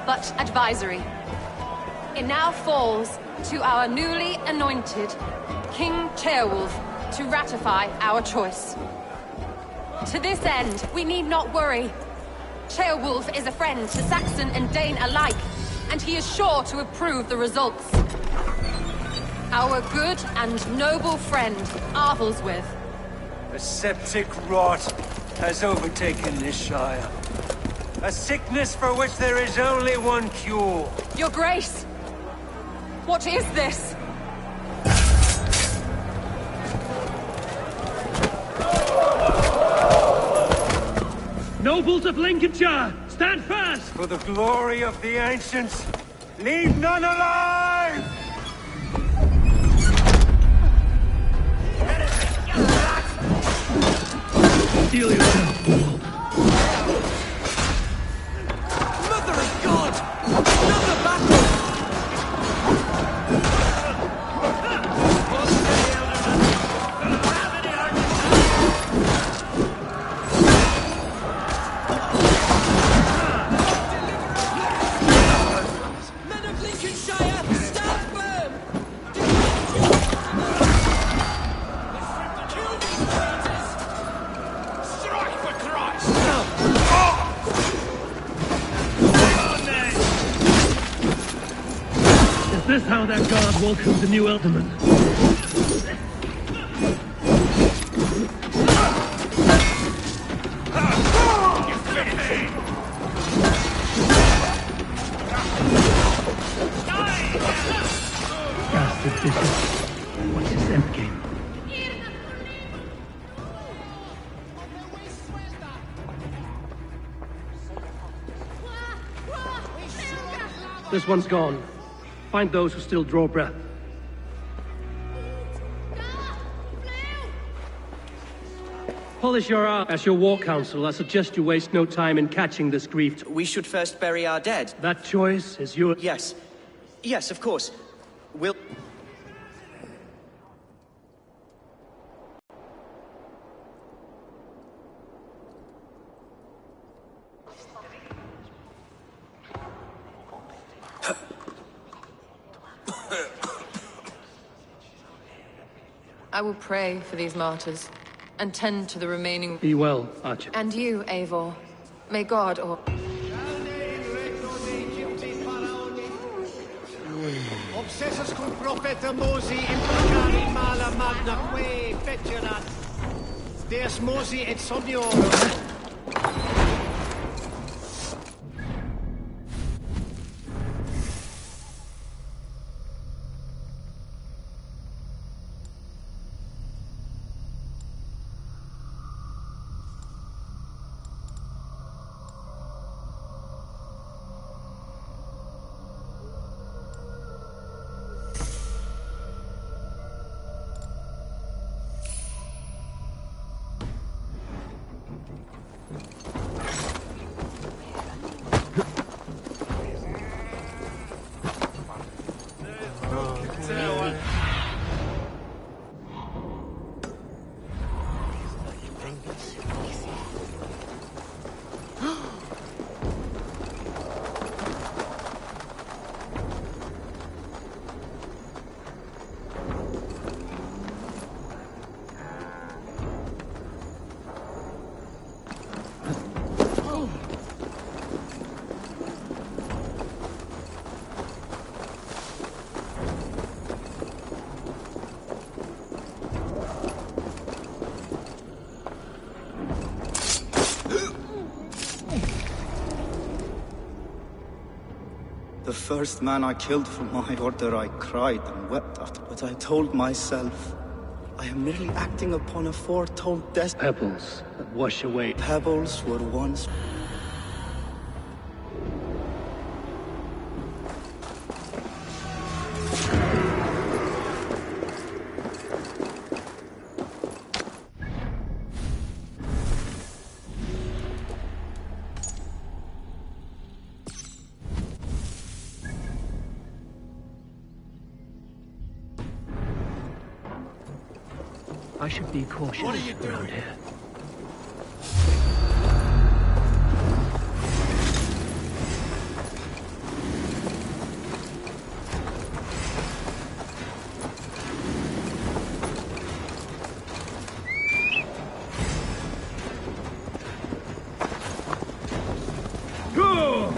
Speaker 7: but advisory. It now falls to our newly anointed King Ceolwulf to ratify our choice. To this end, we need not worry. Ceolwulf is a friend to Saxon and Dane alike, and he is sure to approve the results. Our good and noble friend, Arthelswith.
Speaker 10: A septic rot has overtaken this Shire. A sickness for which there is only one cure.
Speaker 7: Your Grace! What is this?
Speaker 1: Nobles of Lincolnshire, stand fast!
Speaker 10: For the glory of the ancients, leave none alive!
Speaker 1: Steel yourself.
Speaker 4: Mother of God! Another battle!
Speaker 2: Men of Lincolnshire, stand firm! Kill these traitors! Strike for Christ!
Speaker 1: Is this how that god welcomes the new Elderman? Bastard bishop. What's his endgame? This one's gone. Find those who still draw breath. Polish your art as your war council. I suggest you waste no time in catching this grief.
Speaker 6: We should first bury our dead.
Speaker 1: That choice is yours.
Speaker 6: Yes. Yes, of course. We'll...
Speaker 7: I will pray for these martyrs, and tend to the remaining...
Speaker 1: Be well, Archer.
Speaker 7: And you, Eivor. May God or...
Speaker 11: Obsessus cum profeta Mosi implicari mala magna que fecerat. Deus Mosi et somniorum.
Speaker 12: The first man I killed for my order, I cried and wept after, but I told myself, I am merely acting upon a foretold destiny.
Speaker 1: Pebbles that wash away.
Speaker 12: Pebbles were once...
Speaker 1: I should be cautious around here. Go!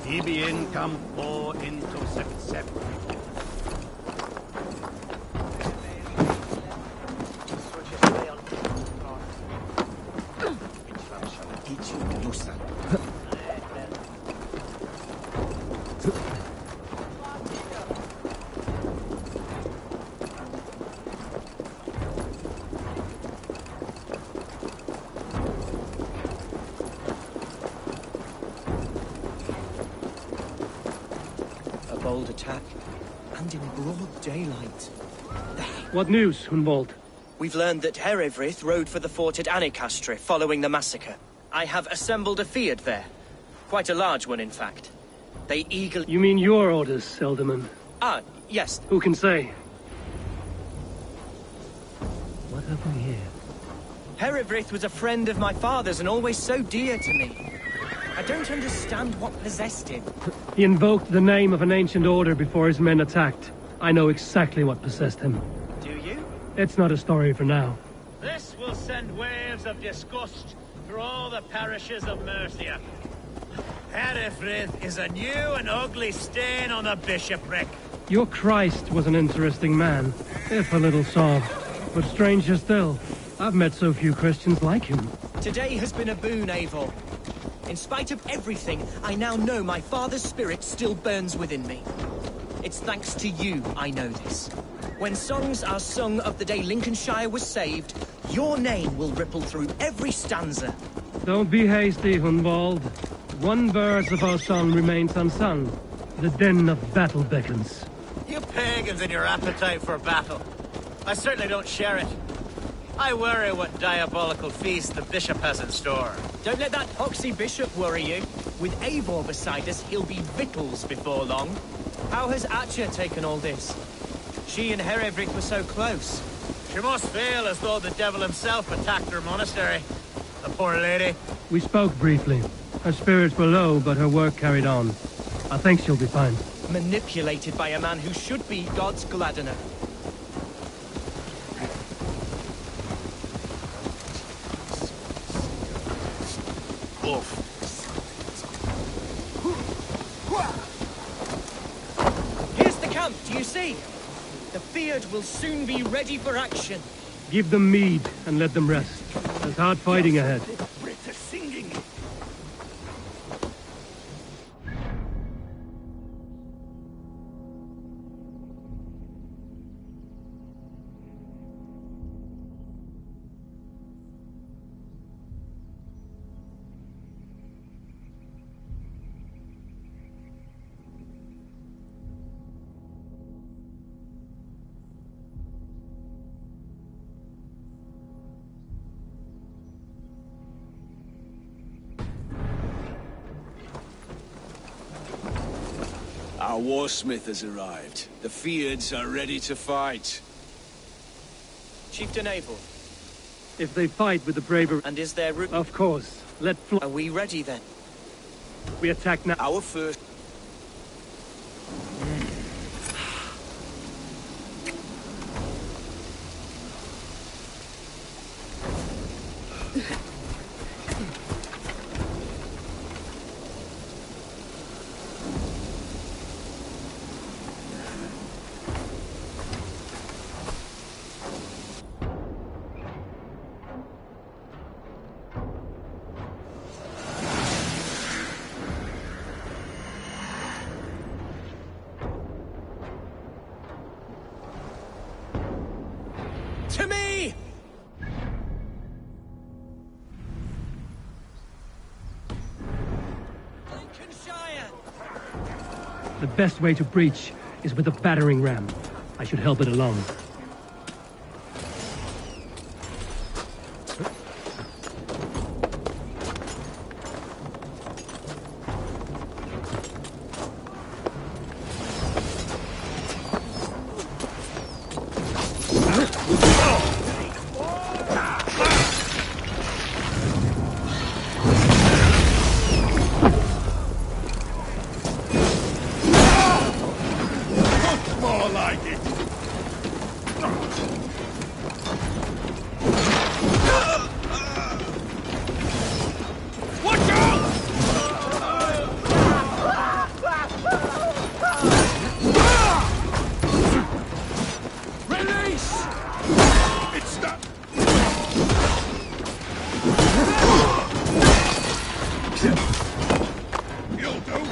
Speaker 11: Ibi in campo into september.
Speaker 6: Bold attack, and in broad daylight.
Speaker 1: What news, Hunwald?
Speaker 6: We've learned that Herivryth rode for the fort at Annikastre following the massacre. I have assembled a field there. Quite a large one, in fact. They eagerly...
Speaker 1: You mean your orders, Elderman?
Speaker 6: Ah, yes.
Speaker 1: Who can say? What have we here?
Speaker 6: Herivryth was a friend of my father's and always so dear to me. I don't understand what possessed him.
Speaker 1: He invoked the name of an ancient order before his men attacked. I know exactly what possessed him.
Speaker 6: Do you?
Speaker 1: It's not a story for now.
Speaker 9: This will send waves of disgust through all the parishes of Mercia. Herefrith is a new and ugly stain on the bishopric.
Speaker 1: Your Christ was an interesting man, if a little soft. But stranger still, I've met so few Christians like him.
Speaker 6: Today has been a boon, Eivor. In spite of everything, I now know my father's spirit still burns within me. It's thanks to you I know this. When songs are sung of the day Lincolnshire was saved, your name will ripple through every stanza.
Speaker 1: Don't be hasty, Hunwald. One verse of our song remains unsung. The din of battle beckons.
Speaker 9: You pagans and your appetite for battle. I certainly don't share it. I worry what diabolical feast the bishop has in store.
Speaker 6: Don't let that poxy bishop worry you. With Eivor beside us, he'll be victuals before long. How has Atcha taken all this? She and Herevrik were so close.
Speaker 9: She must feel as though the devil himself attacked her monastery. The poor lady.
Speaker 1: We spoke briefly. Her spirits were low, but her work carried on. I think she'll be fine.
Speaker 6: Manipulated by a man who should be God's gladdener. Here's the camp, do you see? The Fyrd will soon be ready for action.
Speaker 1: Give them mead and let them rest. There's hard fighting ahead.
Speaker 13: Our warsmith has arrived. The Fyrds are ready to fight.
Speaker 6: Chieftain Eivor.
Speaker 1: If they fight with the bravery...
Speaker 6: And is there room?
Speaker 1: Of course. Let fly.
Speaker 6: Are we ready then?
Speaker 1: We attack now.
Speaker 13: Our first...
Speaker 6: To me! Lincolnshire!
Speaker 1: The best way to breach is with a battering ram. I should help it along.
Speaker 13: You'll do.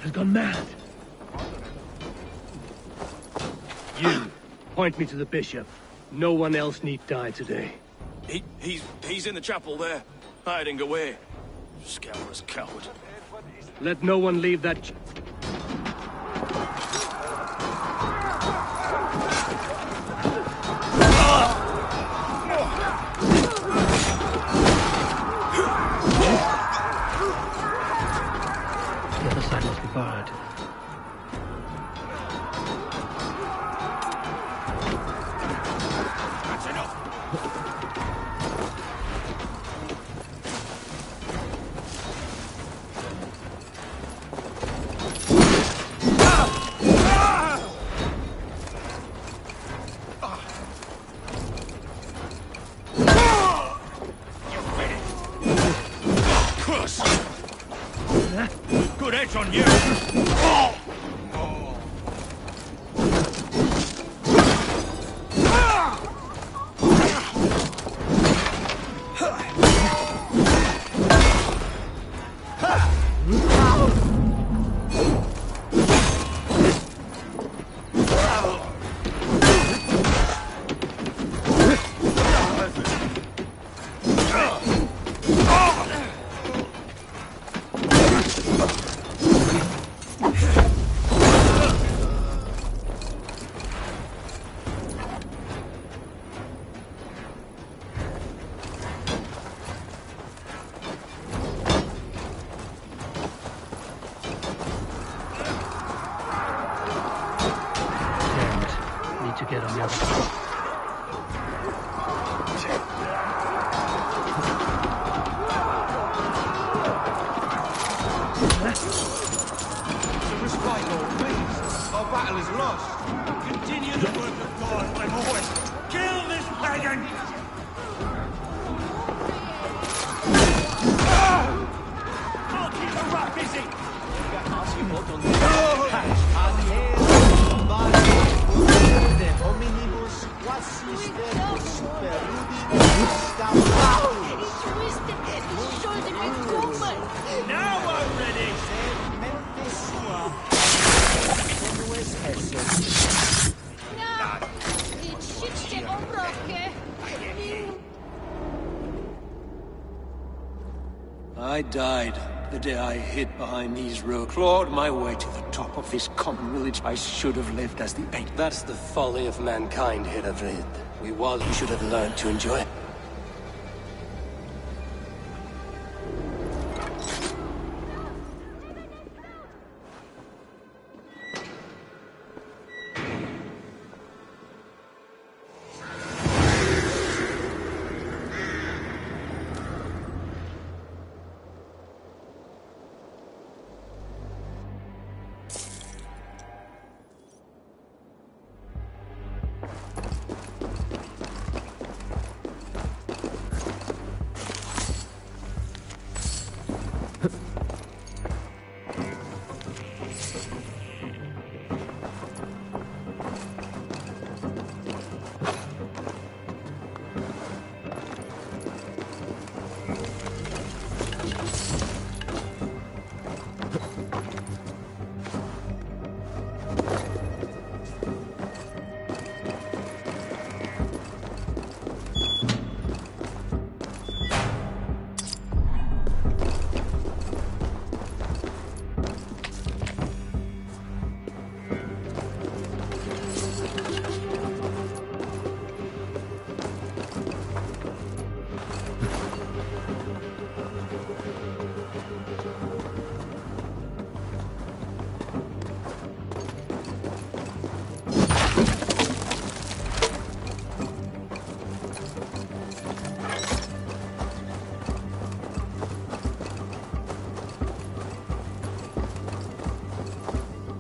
Speaker 1: Has gone mad. You, point me to the bishop. No one else need die today.
Speaker 13: He's in the chapel there, hiding away. Scandalous coward.
Speaker 1: Let no one leave that... The other side must be barred.
Speaker 13: That's enough.
Speaker 3: Good edge on you!
Speaker 1: To get on the other side.
Speaker 10: To respite, Lord, please. Our battle is lost.
Speaker 3: Continue the work of God, my boy! Kill this pagan! I'll keep the rat busy! Now I'm ready!
Speaker 8: I died the day I hid behind these roads, clawed my way to the top of this common village. I should have lived as the ape.
Speaker 4: That's the folly of mankind, Hiravrid. We should have learned to enjoy it.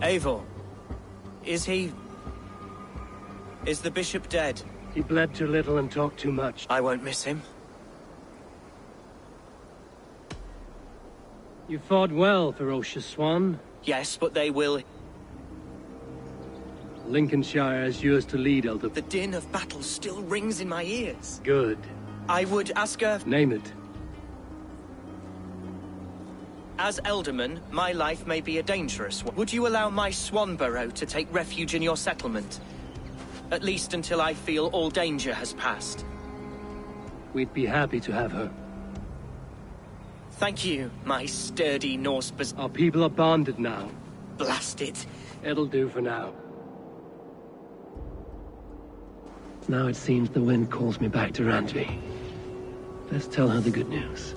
Speaker 6: Eivor, is he... Is the bishop dead?
Speaker 1: He bled too little and talked too much.
Speaker 6: I won't miss him.
Speaker 1: You fought well, ferocious swan.
Speaker 6: Yes, but they will...
Speaker 1: Lincolnshire is yours to lead, Elder.
Speaker 6: The din of battle still rings in my ears.
Speaker 1: Good.
Speaker 6: I would ask her...
Speaker 1: Name it.
Speaker 6: As Elderman, my life may be a dangerous one. Would you allow my Swanborough to take refuge in your settlement? At least until I feel all danger has passed.
Speaker 1: We'd be happy to have her.
Speaker 6: Thank you, my sturdy Norse
Speaker 1: Our people are bonded now.
Speaker 6: Blast it.
Speaker 1: It'll do for now. Now it seems the wind calls me back to Randvi. Let's tell her the good news.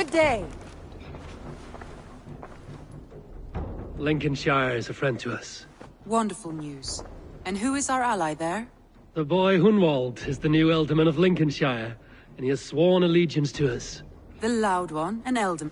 Speaker 14: Good day.
Speaker 1: Lincolnshire is a friend to us.
Speaker 14: Wonderful news. And who is our ally there?
Speaker 1: The boy Hunwald is the new Ealdorman of Lincolnshire, and he has sworn allegiance to us.
Speaker 14: The Loud One, an Ealdorman.